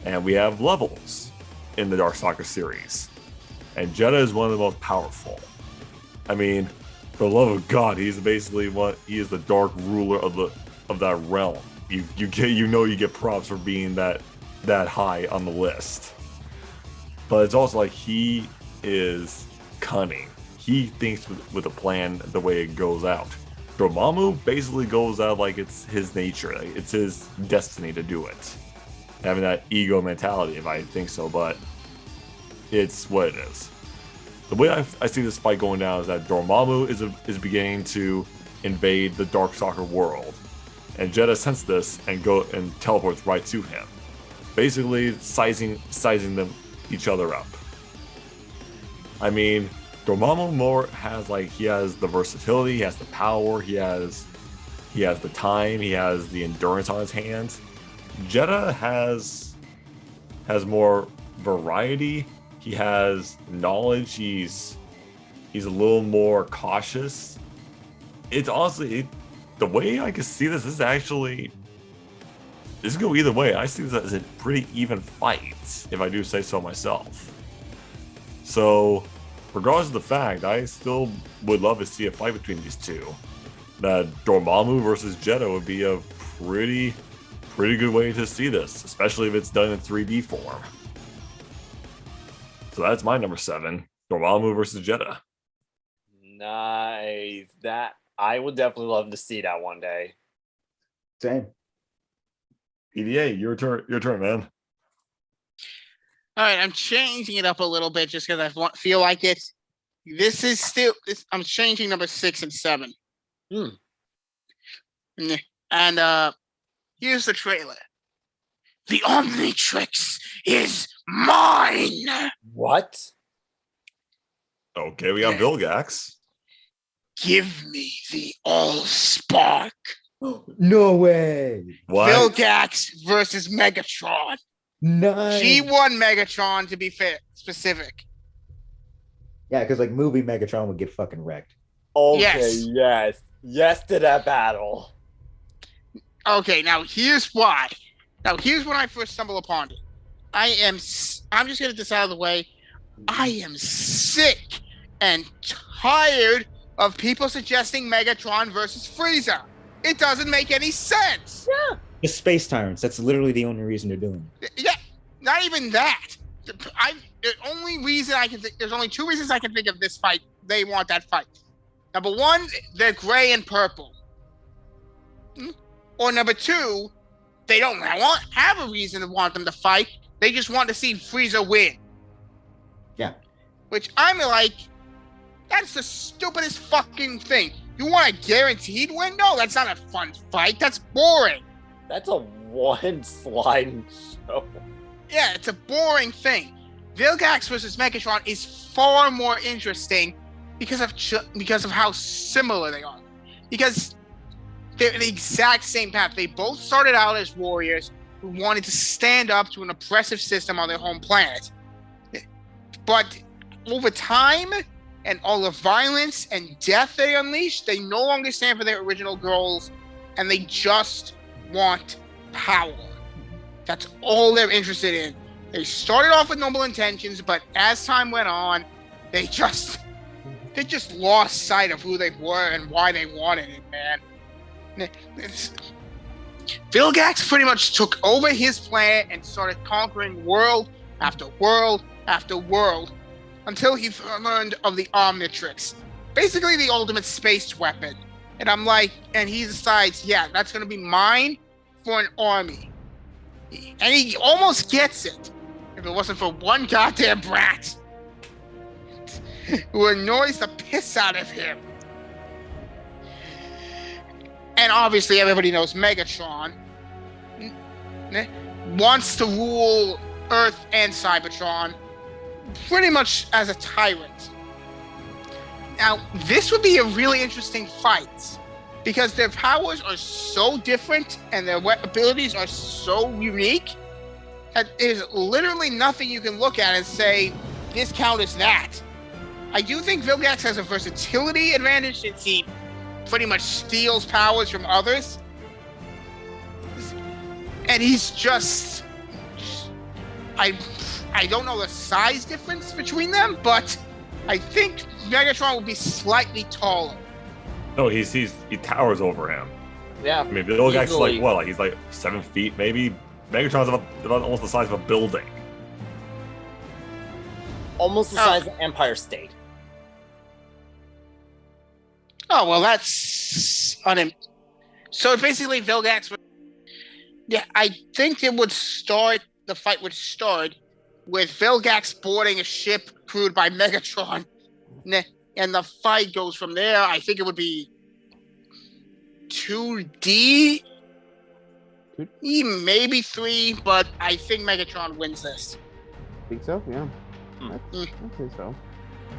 And we have levels. in the Darkstalker series, and Jedha is one of the most powerful. I mean, for the love of God, he's basically he is the dark ruler of that realm. You get props for being that high on the list. But it's also like he is cunning. He thinks with a plan the way it goes out. Dormammu basically goes out like it's his nature. Like it's his destiny to do it. Having that ego mentality, if I think so, but it's what it is. The way I see this fight going down is that Dormammu is beginning to invade the Darkstalker world, and Jedha senses this and teleports right to him, basically sizing them each other up. I mean, Dormammu he has the versatility, he has the power, he has the time, he has the endurance on his hands. Jedha has more variety. He has knowledge. He's a little more cautious. It's honestly the way I can see this is actually this could go either way. I see this as a pretty even fight, if I do say so myself. So, regardless of the fact, I still would love to see a fight between these two. That Dormammu versus Jedha would be a pretty good way to see this, especially if it's done in 3D form. So that's my number 7, Dormammu versus Jedha. Nice. That I would definitely love to see that one day. Same. PDA, your turn, man. All right, I'm changing it up a little bit just because I feel like it. This is still. I'm changing number 6 and 7. And here's the trailer. The Omnitrix is mine. What? Okay, we got Vilgax. Give me the Allspark. No way. What? Vilgax versus Megatron. Nice. G1 Megatron, to be specific. Yeah, because like movie Megatron would get fucking wrecked. Okay, yes to that battle. Okay, now here's why. Now here's when I first stumbled upon it. I'm just gonna get this out of the way. I am sick and tired of people suggesting Megatron versus Frieza. It doesn't make any sense. Yeah. The Space Tyrants. That's literally the only reason they're doing it. Yeah, not even that. The only reason I can think, there's only 2 reasons I can think of this fight. They want that fight. Number 1, they're gray and purple. Or number 2, they don't have a reason to want them to fight. They just want to see Frieza win. Yeah. Which I'm like, that's the stupidest fucking thing. You want a guaranteed win? No, that's not a fun fight. That's boring. That's a one-slide show. Yeah, it's a boring thing. Vilgax versus Megatron is far more interesting because of how similar they are. Because they're the exact same path. They both started out as warriors who wanted to stand up to an oppressive system on their home planet. But over time and all the violence and death they unleash, they no longer stand for their original goals, and they just want power. That's all they're interested in. They started off with noble intentions, but as time went on, they just lost sight of who they were and why they wanted it, man. Vilgax pretty much took over his planet and started conquering world after world after world until he learned of the Omnitrix, basically the ultimate space weapon. And I'm like, and he decides, yeah, that's going to be mine for an army. And he almost gets it if it wasn't for one goddamn brat who annoys the piss out of him. And obviously everybody knows Megatron wants to rule Earth and Cybertron pretty much as a tyrant. Now, this would be a really interesting fight because their powers are so different and their abilities are so unique that there's literally nothing you can look at and say, this counters that. I do think Vilgax has a versatility advantage since he pretty much steals powers from others. And he's just... I don't know the size difference between them, but I think Megatron will be slightly taller. No, he towers over him. Yeah. I mean, the little guy's Easily. like what? Like he's like 7 feet, maybe. Megatron's about almost the size of a building. Almost the size of Empire State. Oh well, that's so basically Vilgax. Yeah, I think it would start. The fight would start with Vilgax boarding a ship crewed by Megatron, and the fight goes from there. I think it would be 2D, maybe 3, but I think Megatron wins this. Think so? Yeah. Hmm. I think so.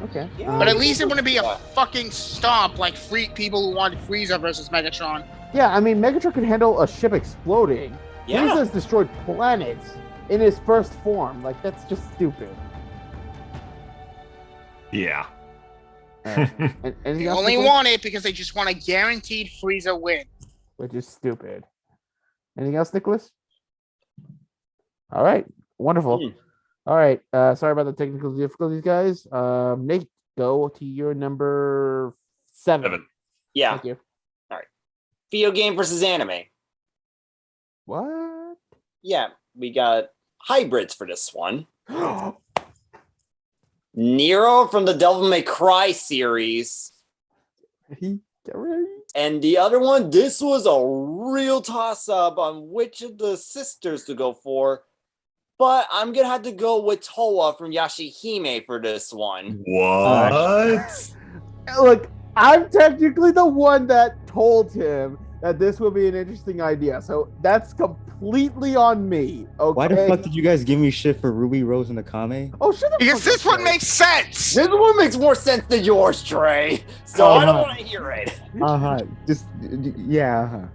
Okay. Yeah. But at least it wouldn't be a fucking stomp like people who wanted Frieza versus Megatron. Yeah, I mean, Megatron can handle a ship exploding. Yeah. Frieza's destroyed planets in his first form. Like, that's just stupid. Yeah. And anything They else, only Nicholas? want it because they just want a guaranteed Frieza win. Which is stupid. Anything else, Nicholas? All right. Wonderful. Hmm. All right. Sorry about the technical difficulties, guys. Nate, go to your number 7. Yeah. Thank you. Video game versus anime. What? Yeah, we got hybrids for this one. Nero from the Devil May Cry series. Get ready. And the other one, this was a real toss-up on which of the sisters to go for. But I'm going to have to go with Towa from Yashihime for this one. What? Look, I'm technically the one that told him that this would be an interesting idea. So that's completely on me. Okay. Why the fuck did you guys give me shit for Ruby Rose and Akame? Oh, shut the Because fuck this up, one Trey. makes sense. This one makes more sense than yours, Trey. So I don't want to hear it. Just yeah.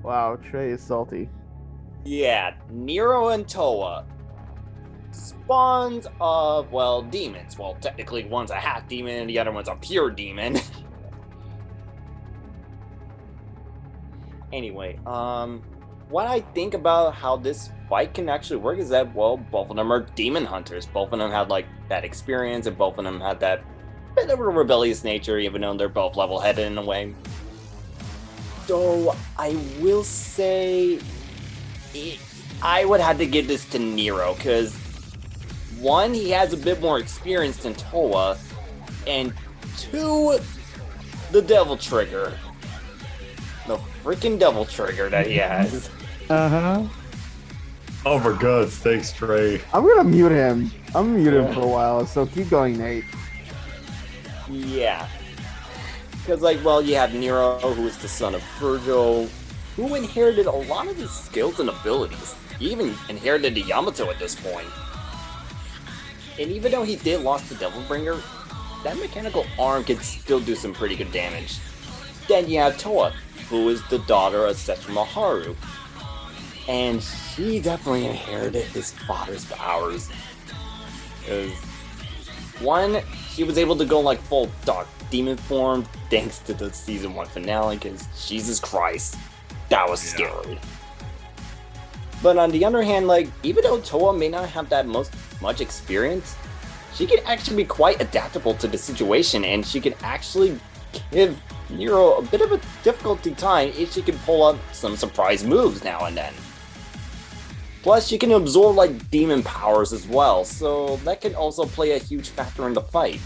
Wow, Trey is salty. Yeah, Nero and Towa. Spawns of, well, demons. Well, technically one's a half demon and the other one's a pure demon. Anyway, what I think about how this fight can actually work is that, well, both of them are demon hunters. Both of them had, like, that experience, and both of them had that bit of a rebellious nature, even though they're both level-headed in a way. So, I will say... I would have to give this to Nero, because... 1, he has a bit more experience than Towa, and 2, the Devil Trigger. The freaking Devil Trigger that he has. Uh-huh. Oh, for God's sakes, Trey. I'm gonna mute him. I'm gonna mute him for a while. So keep going, Nate. Yeah. Because, like, well, you have Nero, who is the son of Virgil, who inherited a lot of his skills and abilities. He even inherited the Yamato at this point. And even though he did lost the Devil Bringer, that mechanical arm can still do some pretty good damage. Then you have Towa, who is the daughter of Setsumaharu. And she definitely inherited his father's powers. Because, 1, he was able to go like full dark demon form thanks to the season 1 finale, because Jesus Christ, that was scary. But on the other hand, like, even though Towa may not have that much experience, she can actually be quite adaptable to the situation, and she can actually give Nero a bit of a difficulty time if she can pull up some surprise moves now and then. Plus, she can absorb like demon powers as well, so that can also play a huge factor in the fight.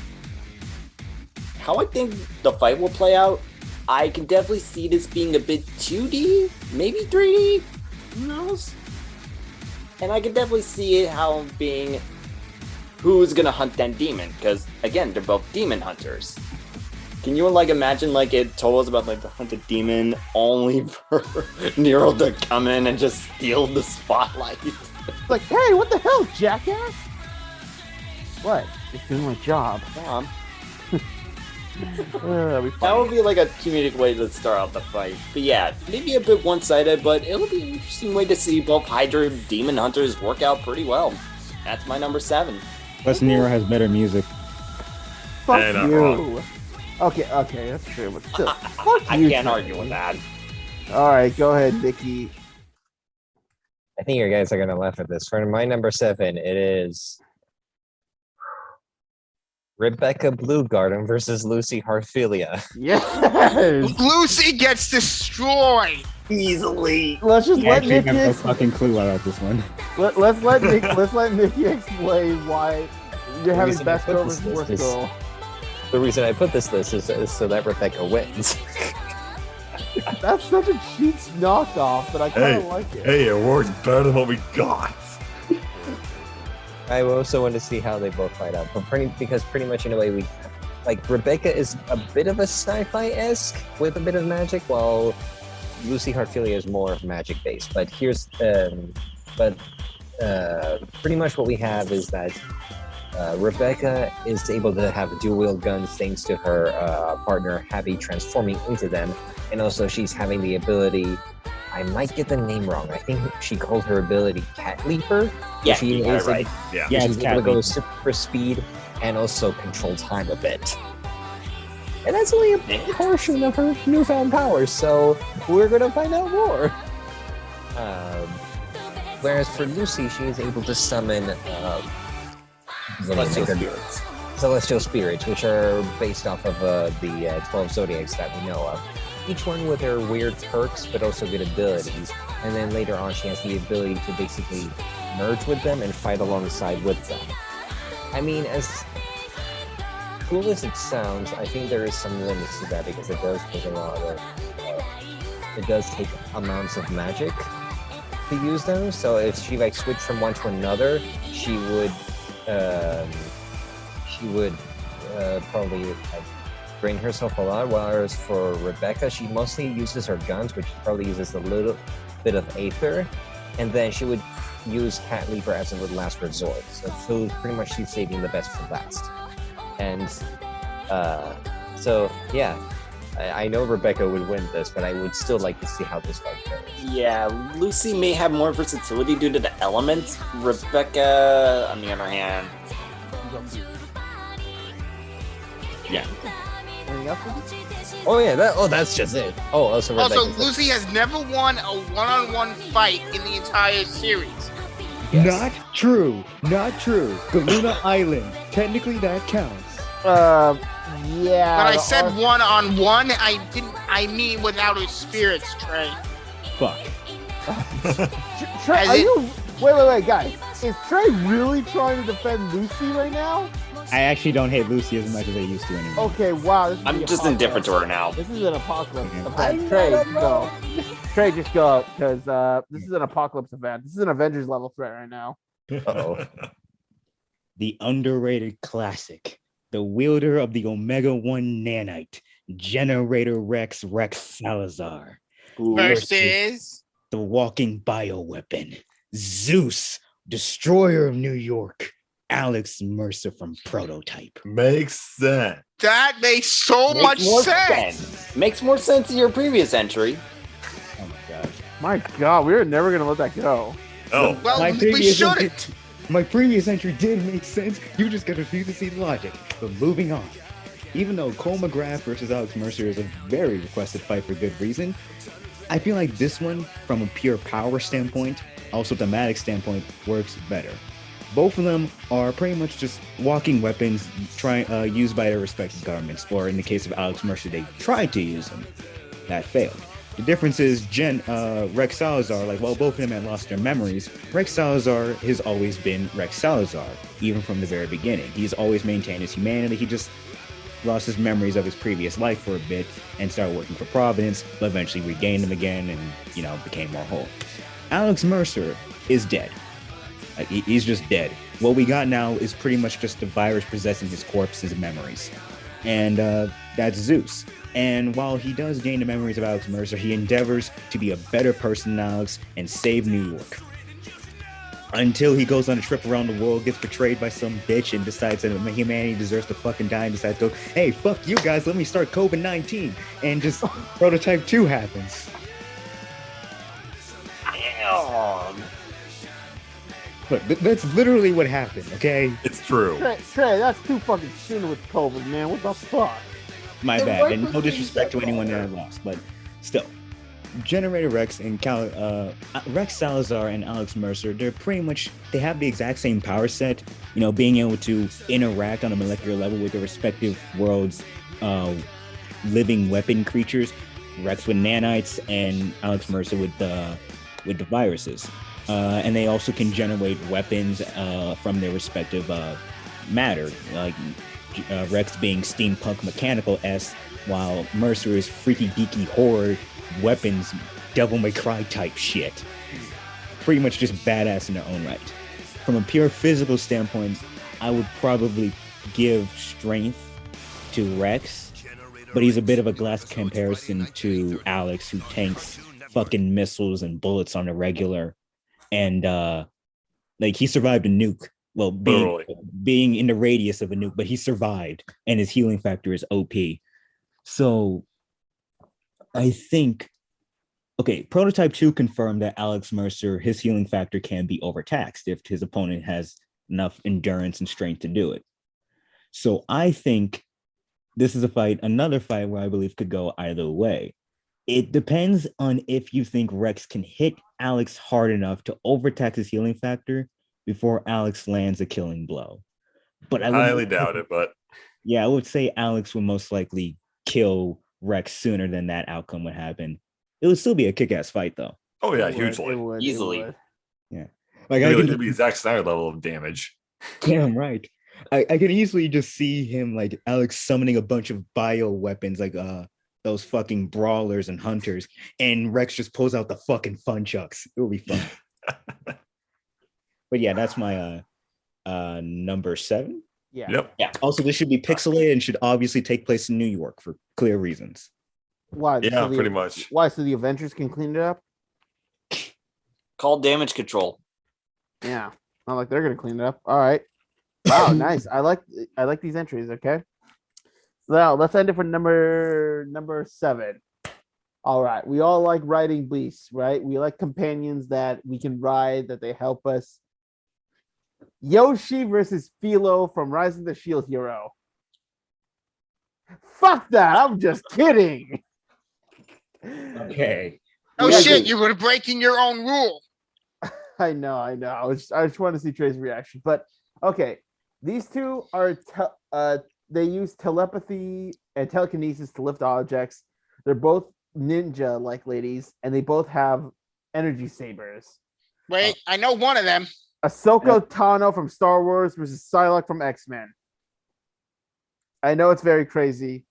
How I think the fight will play out, I can definitely see this being a bit 2D, maybe 3D, who knows? And I can definitely see it how being who's gonna hunt that demon, because again, they're both demon hunters. Can you like imagine like it told us about like to hunt a demon only for Nero to come in and just steal the spotlight? Like, hey, what the hell, jackass? What? Just doing my job. Yeah, That'd be that funny. would be like a comedic way to start out the fight. But yeah, maybe a bit one-sided, but it'll be an interesting way to see both Hydra and Demon Hunters work out pretty well. That's my number 7. Plus Nero has better music. Fuck Hey, not you. wrong. Okay, that's true, but still. I you, can't Trey. argue with that. All right, go ahead, Nikki. I think you guys are gonna laugh at this. For my number 7, it is Rebecca Bluegarden versus Lucy Hartfilia. Yes. Lucy gets destroyed. Easily. Let's just I let actually have Nikki no fucking clue about this one. let's let Nikki explain why you're having reason I best put girl this versus list worst is- girl. The reason I put this list is so that Rebecca wins. That's such a cheap knockoff, but I kind of Hey, like it. Hey, it works better than what we got. I also want to see how they both fight out, but because pretty much in a way we, like Rebecca is a bit of a sci-fi-esque with a bit of magic, while Lucy Hartfilia is more magic based. But here's, pretty much what we have is that Rebecca is able to have dual wield guns thanks to her partner Happy transforming into them, and also she's having the ability. I might get the name wrong. I think she called her ability Cat Leaper. Yeah, she you got it is right. Yeah. Yeah, she's it's able to Cat go Leaper. super speed and also control time a bit. And that's only a portion of her newfound powers, so we're gonna find out more. Whereas for Lucy, she is able to summon Celestial spirits. celestial spirits, which are based off of the 12 zodiacs that we know of. Each one with their weird perks, but also good abilities. And then later on, she has the ability to basically merge with them and fight alongside with them. I mean, as cool as it sounds, I think there is some limits to that because it does take a lot of, it does take amounts of magic to use them. So if she like switched from one to another, she would probably like, bring herself a lot. Whereas for Rebecca, she mostly uses her guns, which she probably uses a little bit of Aether, and then she would use Cat Leaper as a last resort. So pretty much she's saving the best for last. And so yeah, I know Rebecca would win this, but I would still like to see how this fight goes. Yeah, Lucy may have more versatility due to the elements. Rebecca, on the other hand, Anything else? Nikki? Oh yeah, that's just it. Oh, also Rebecca. Also, Lucy has never won a one-on-one fight in the entire series. Yes. Not true. Not true. Galuna Island. Technically, that counts. Yeah. When I the said arc- one-on-one, I mean without her spirits, Trey. Fuck. Trey, As are it- you? Wait, guys. Is Trey really trying to defend Lucy right now? I actually don't hate Lucy as much as I used to anymore. Okay, wow. This is I'm the just indifferent to her now. This is an apocalypse Okay. event. Trey, just go. Trey, just go, because this is an apocalypse event. This is an Avengers level threat right now. Uh-oh. The underrated classic. The wielder of the Omega 1 nanite. Generator Rex Salazar. Versus The walking bioweapon. Zeus, destroyer of New York. Alex Mercer from Prototype. Makes sense. that makes so much more sense. Makes more sense than your previous entry. Oh my god. My God, we're never gonna let that go. Oh, Well, My we previous shouldn't. My previous entry did make sense. You just gotta refuse to see the logic. But moving on. Even though Cole McGrath versus Alex Mercer is a very requested fight for good reason, I feel like this one, from a pure power standpoint, also thematic standpoint, works better. Both of them are pretty much just walking weapons used by their respective governments, or in the case of Alex Mercer, they tried to use them. That failed. The difference is Rex Salazar, both of them had lost their memories. Rex Salazar has always been Rex Salazar, even from the very beginning. He's always maintained his humanity. He just lost his memories of his previous life for a bit and started working for Providence, but eventually regained them again and, became more whole. Alex Mercer is dead. He's just dead. What we got now is pretty much just the virus possessing his corpse's memories. And that's Zeus. And while he does gain the memories of Alex Mercer, he endeavors to be a better person than Alex and save New York. Until he goes on a trip around the world, gets betrayed by some bitch, and decides that humanity deserves to fucking die, and decides to go, hey, fuck you guys, let me start COVID-19. And just Prototype 2 happens. Damn. Look, that's literally what happened, okay? it's true. Trey, that's too fucking soon with COVID, man. What the fuck? My bad. And no disrespect to anyone that I lost, but still. Generator Rex and Rex Salazar and Alex Mercer, they have the exact same power set, being able to interact on a molecular level with their respective worlds' living weapon creatures. Rex with nanites and Alex Mercer with the viruses. And they also can generate weapons from their respective matter, like Rex being steampunk mechanical-esque, while Mercer is freaky geeky horror weapons, Devil May Cry type shit. Pretty much just badass in their own right. From a pure physical standpoint, I would probably give strength to Rex, but he's a bit of a glass comparison to Alex, who tanks fucking missiles and bullets on a regular, and he survived a nuke. Well, being in the radius of a nuke, but he survived, and his healing factor is OP. So I think, Prototype 2 confirmed that Alex Mercer, his healing factor can be overtaxed if his opponent has enough endurance and strength to do it. So I think this is another fight where I believe could go either way. It depends on if you think Rex can hit Alex hard enough to overtax his healing factor before Alex lands a killing blow. But I highly doubt it, but yeah, I would say Alex would most likely kill Rex sooner than that outcome would happen. It would still be a kick-ass fight, though. Oh yeah, hugely, easily. Yeah, it'd be Zack Snyder level of damage. Damn right. I can easily just see him, like, Alex summoning a bunch of bio weapons, like those fucking brawlers and hunters, and Rex just pulls out the fucking funchucks. It will be fun. But yeah, that's my number 7. Yeah. Yep. Yeah. Also, this should be pixelated and should obviously take place in New York for clear reasons. Why? Yeah, pretty much. Why? So the Avengers can clean it up? Called damage control. Yeah. Not like they're gonna clean it up. All right. Wow, nice. I like these entries. Okay. Now let's end it for number 7. All right. We all like riding beasts, right? We like companions that we can ride, that they help us. Yoshi versus Philo from Rise of the Shield Hero. Fuck that. I'm just kidding. Okay. Oh Yeah, shit! dude. You were breaking your own rule. I know. I just want to see Trey's reaction. But okay, these two are they use telepathy and telekinesis to lift objects. They're both ninja-like ladies, and they both have energy sabers. Wait, I know one of them. Ahsoka Tano from Star Wars versus Psylocke from X-Men. I know it's very crazy.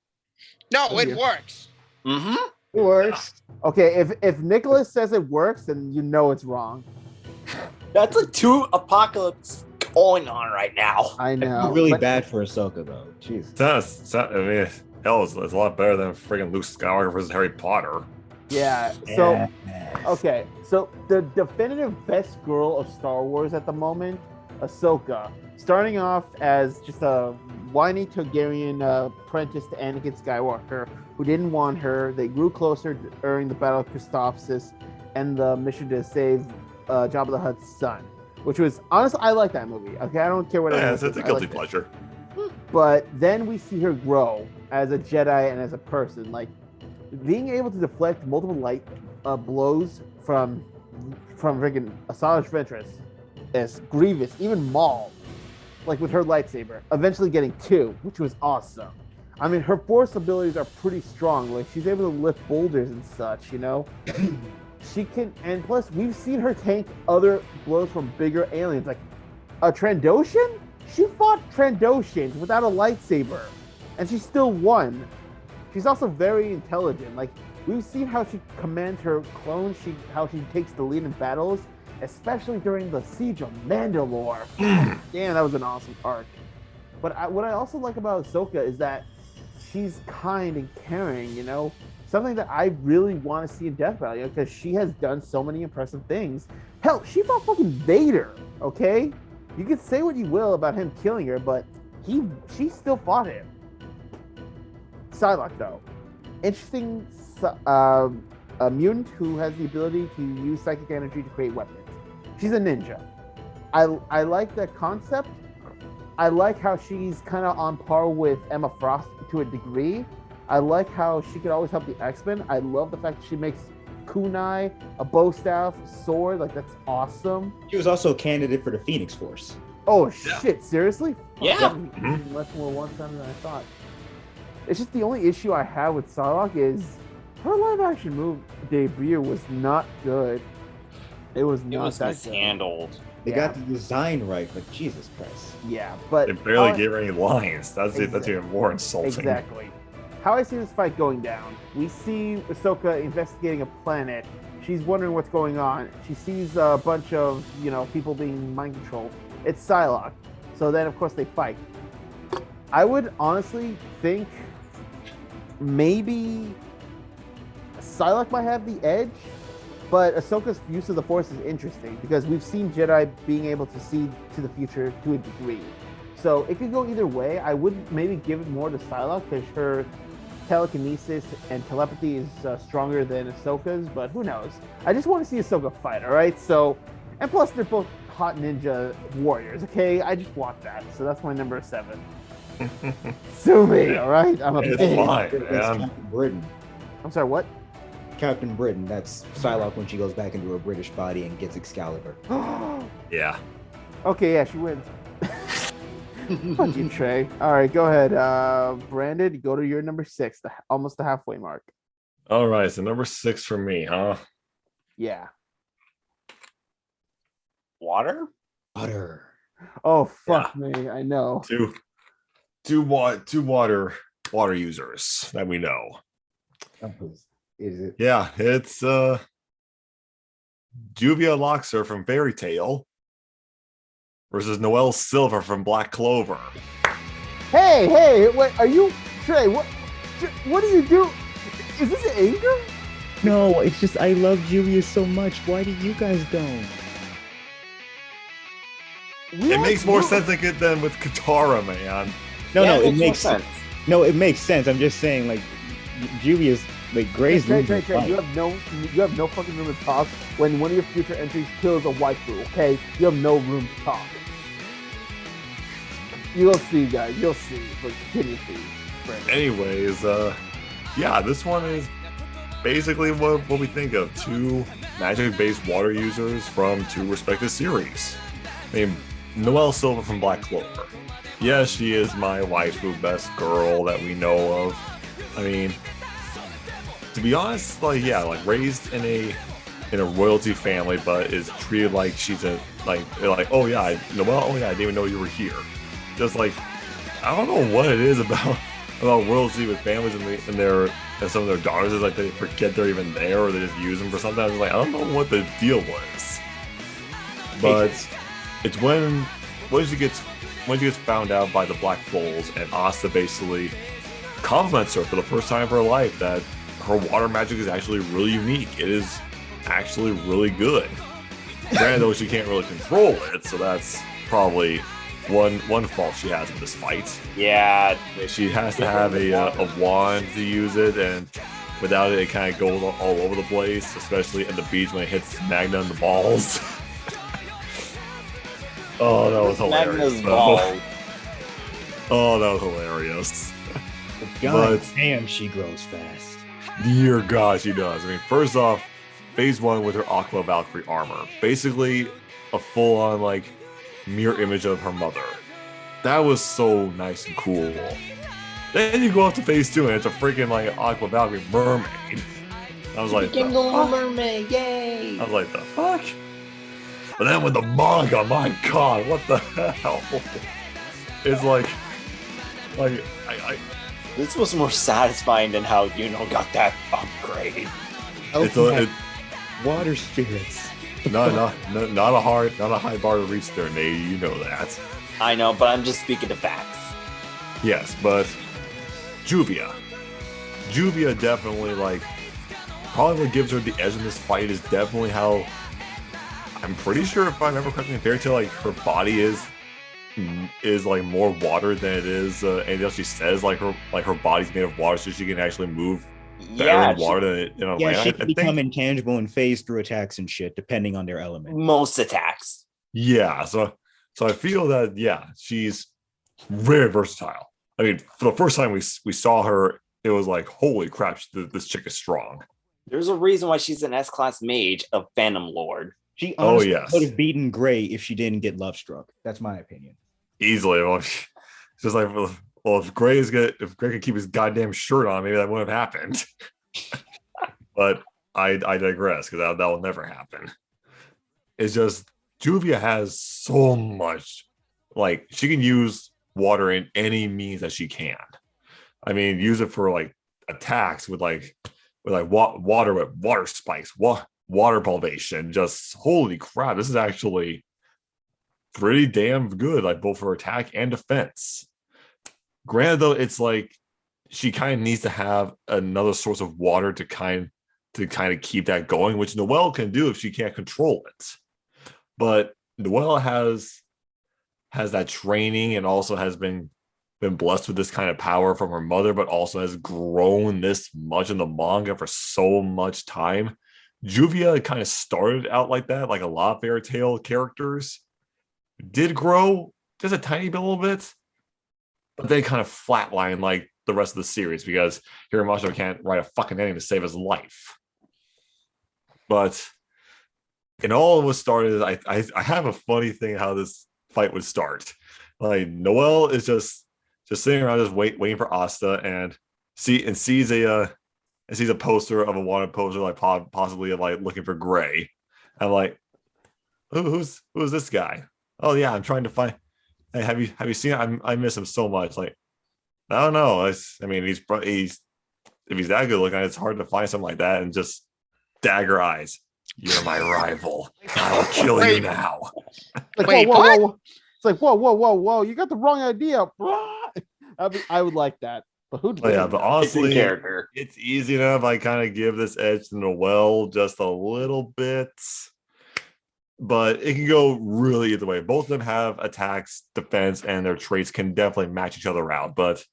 No, Oh, it yeah. works. Mm-hmm. It works. Okay, if Nicholas says it works, then you know it's wrong. That's like 2 apocalypse going on right now. I know. Really but- bad for Ahsoka, though. Jeez. Hell, it's a lot better than freaking Luke Skywalker versus Harry Potter. Yeah. So okay, so the definitive best girl of Star Wars at the moment, Ahsoka, starting off as just a whiny Targaryen apprentice to Anakin Skywalker who didn't want her. They grew closer during the Battle of Christophsis and the mission to save Jabba the Hutt's son, which was honestly, I like that movie. Okay, I don't care what. Yeah, anyone it's says, a I guilty liked it. pleasure. But then we see her grow as a Jedi and as a person, like being able to deflect multiple light blows from freaking Asajj Ventress, as Grievous, even Maul, like with her lightsaber, eventually getting 2, which was awesome. I mean, her force abilities are pretty strong. Like she's able to lift boulders and such, you know. She can, and plus we've seen her tank other blows from bigger aliens, like a Trandoshan. She fought Trandoshans without a lightsaber, and she still won. She's also very intelligent. Like we've seen how she commands her clones, how she takes the lead in battles, especially during the Siege of Mandalore. Damn, that was an awesome arc. But what I also like about Ahsoka is that she's kind and caring, you know? Something that I really want to see in Death Valley, because she has done so many impressive things. Hell, she fought fucking Vader, okay? You can say what you will about him killing her, but she still fought him. Psylocke, though. Interesting a mutant who has the ability to use psychic energy to create weapons. She's a ninja. I like that concept. I like how she's kind of on par with Emma Frost to a degree. I like how she could always help the X-Men. I love the fact that she makes kunai, a bow staff, sword. Like that's awesome. She was also a candidate for the Phoenix Force. Oh shit! Seriously? Yeah. Fuck, that's much more one-time than I thought. It's just the only issue I have with Psylocke is her live-action move debut was not good. It was It not was that mishandled. They Yeah. got the design right, but Jesus Christ. good. Yeah, but They barely how- gave her any lines. That's it. That's Exactly. even more insulting. Exactly. How I see this fight going down, we see Ahsoka investigating a planet. She's wondering what's going on. She sees a bunch of, people being mind controlled. It's Psylocke. So then, of course, they fight. I would honestly think maybe Psylocke might have the edge, but Ahsoka's use of the Force is interesting because we've seen Jedi being able to see to the future to a degree. So it could go either way. I would maybe give it more to Psylocke because her telekinesis and telepathy is stronger than Ahsoka's, but who knows? I just want to see Ahsoka fight, all right? So, and plus they're both hot ninja warriors, okay? I just want that. So that's my number 7. Sue me, all right? I'm a It's pig. fine, It's man. Captain Britain. I'm sorry, what? Captain Britain. That's Psylocke when she goes back into her British body and gets Excalibur. Yeah. Okay, yeah, she wins. Fuck you, Trey. All right, go ahead. Brandon, go to your number 6, almost the halfway mark. All right. So number 6 for me, huh? Yeah. Water? Butter. Oh, fuck me. I know. Two water users that we know. Is it? Yeah, it's Juvia Loxer from Fairy Tale versus Noelle Silver from Black Clover. Hey, what are you, Trey? What do you do? Is this anger? No, it's just I love Julia so much. Why do you guys don't? It makes more sense than with Katara, man. No, Yeah, no, it more makes sense. No, it makes sense. I'm just saying, like, Julia's like Gray's Trey, moves Trey, are Trey, fine. you have no fucking room to talk when one of your future entries kills a waifu, okay? You have no room to talk. You'll see, guys. You'll see. But continue, please, Brandon. Anyways, yeah, this one is basically what we think of. 2 magic-based water users from 2 respective series. I mean, Noelle Silver from Black Clover. Yes, she is my waifu best girl that we know of. I mean, to be honest, raised in a royalty family, but is treated like she's oh yeah, Noelle, oh yeah, I didn't even know you were here. Just like, I don't know what it is about royalty with families and some of their daughters is like they forget they're even there or they just use them for something. I was like, I don't know what the deal was, but it's when she gets found out by the Black Foals and Asta basically compliments her for the first time of her life that her water magic is actually really unique. It is actually really good. Granted, though, she can't really control it, so that's probably one fault she has in this fight. Yeah. She has to have a wand to use it, and without it, it kind of goes all over the place, especially in the beach when it hits Magna in the balls. Oh, that was hilarious. Magna's though. ball. Oh, that was hilarious. God But- damn, she grows fast. Dear God, she does. I mean, first off, phase 1 with her Aqua Valkyrie armor. Basically, a full-on, mirror image of her mother. That was so nice and cool. Then you go up to phase 2, and it's a freaking, Aqua Valkyrie mermaid. I was like, Became the the Little fuck? Mermaid, yay! I was like, the fuck? But then with the manga, my God, what the hell? It's I This was more satisfying than how got that upgrade. it's Okay, water spirits. not a high bar to reach there, Nate. You know that. I know, but I'm just speaking to facts. Yes, but Juvia definitely probably what gives her the edge in this fight is definitely how I'm pretty sure if I remember correctly in Fairy Tail, her body is more water than it is anything else she says. Her body's made of water, so she can actually move better Yeah, in water than it. Yeah, she I can think- become intangible and phase through attacks and shit, depending on their element. most attacks. Yeah, so I feel that she's very versatile. I mean, for the first time we saw her, it was like, holy crap, this chick is strong. There's a reason why she's an S-class mage of Phantom Lord. She Oh, honestly yes. would have beaten Gray if she didn't get love struck. That's my opinion. Easily. Well, it's just like, well, if Gray could keep his goddamn shirt on, maybe that wouldn't have happened. But I digress, because that will never happen. It's just Juvia has so much, like, she can use water in any means that she can. I mean, use it for like attacks with water with water spikes, water pulvation. Just holy crap, this is actually pretty damn good, like both for attack and defense. Granted, though, it's like she kind of needs to have another source of water to kind of keep that going, which Noelle can do if she can't control it. But Noelle has that training and also has been blessed with this kind of power from her mother, but also has grown this much in the manga for so much time. Juvia kind of started out like that, like a lot of Fairy Tail characters did grow just a tiny bit, a little bit, but they kind of flatline like the rest of the series because Hiramashima can't write a fucking ending to save his life. But in all it was started, I have a funny thing how this fight would start. Like Noelle is just sitting around, just waiting for Asta, and sees a poster of a wanted poster, like possibly of like looking for Gray. I'm like, who's this guy? Oh yeah, I'm trying to find. Hey, have you seen it? I miss him so much. Like, I don't know. I mean, he's if he's that good looking, it's hard to find something like that. And just dagger eyes. You're my rival. I will kill you now. Like, Wait, whoa, what? whoa, whoa. It's like, whoa. You got the wrong idea, bro. I would like that. But who did? Oh, yeah, but honestly, character. it's easy enough. I kind of give this edge to Noelle just a little bit. But it can go really either way. Both of them have attacks, defense, and their traits can definitely match each other out. But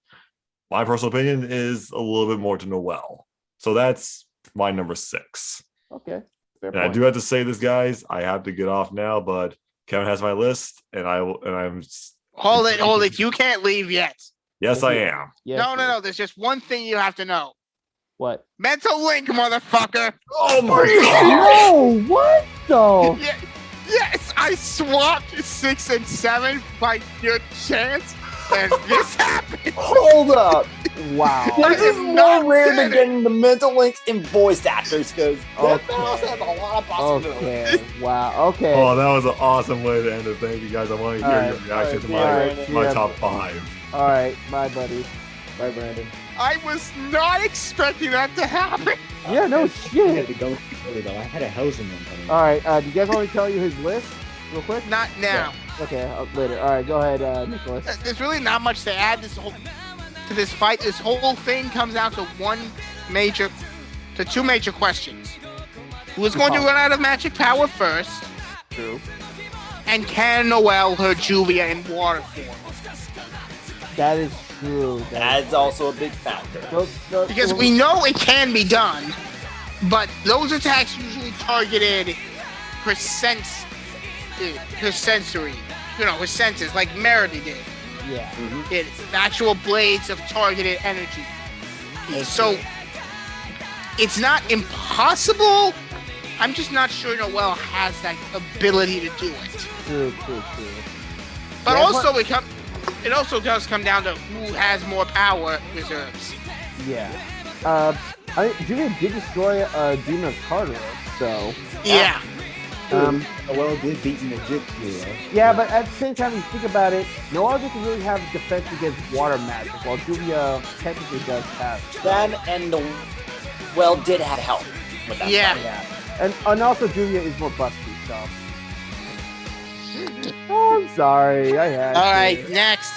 my personal opinion is a little bit more to Noelle. So that's my number 6. Okay. Fair And I point. do have to say this, guys. I have to get off now, but Kevin has my list, and I'm. Hold it. You can't leave yet. Yes, I am. Yes, No. There's just one thing you have to know. What? Mental link, motherfucker. Oh my god! No, what though? Yeah, yes, I swapped 6 and 7 by your chance, and this happened. Hold up. Wow. This is am not more rare than kidding. getting the mental links in voice actors because Okay. that also has a lot of possibilities. Okay. Wow. Okay. Oh, that was an awesome way to end it. Thank you, guys. I want to hear All your right, reaction all right, to yeah, my yeah. top 5. All right. Bye, buddy. Bye, Brandon. I was not expecting that to happen. Yeah. No I had shit. to go early though. I had a housing one coming. All right. Do you guys want me to tell you his list real quick? Not now. Okay. Later. All right. Go ahead, Nicholas. There's really not much to add to this fight. This whole thing comes down to two major questions. Who is going to run out of magic power first? True. And can Noelle hurt Juvia in water form? That is true. That's also a big factor. Because we know it can be done, but those attacks usually targeted her sensory, her senses, like Merida did. Yeah. It actual blades of targeted energy. So it's not impossible. I'm just not sure Noelle has that ability to do it. True. But Yeah, also it also does come down to who has more power reserves. Yeah. Juvia did destroy a demon of Tartarus, so. Yeah. Noelle did beat Najitsu. Yeah, but at the same time, when you think about it, Noelle doesn't really have defense against water magic, while Juvia technically does have. Then and the well did have help with that. Yeah. Yeah. And also Juvia is more busty, so. Oh, I'm sorry. I had All to. right, next.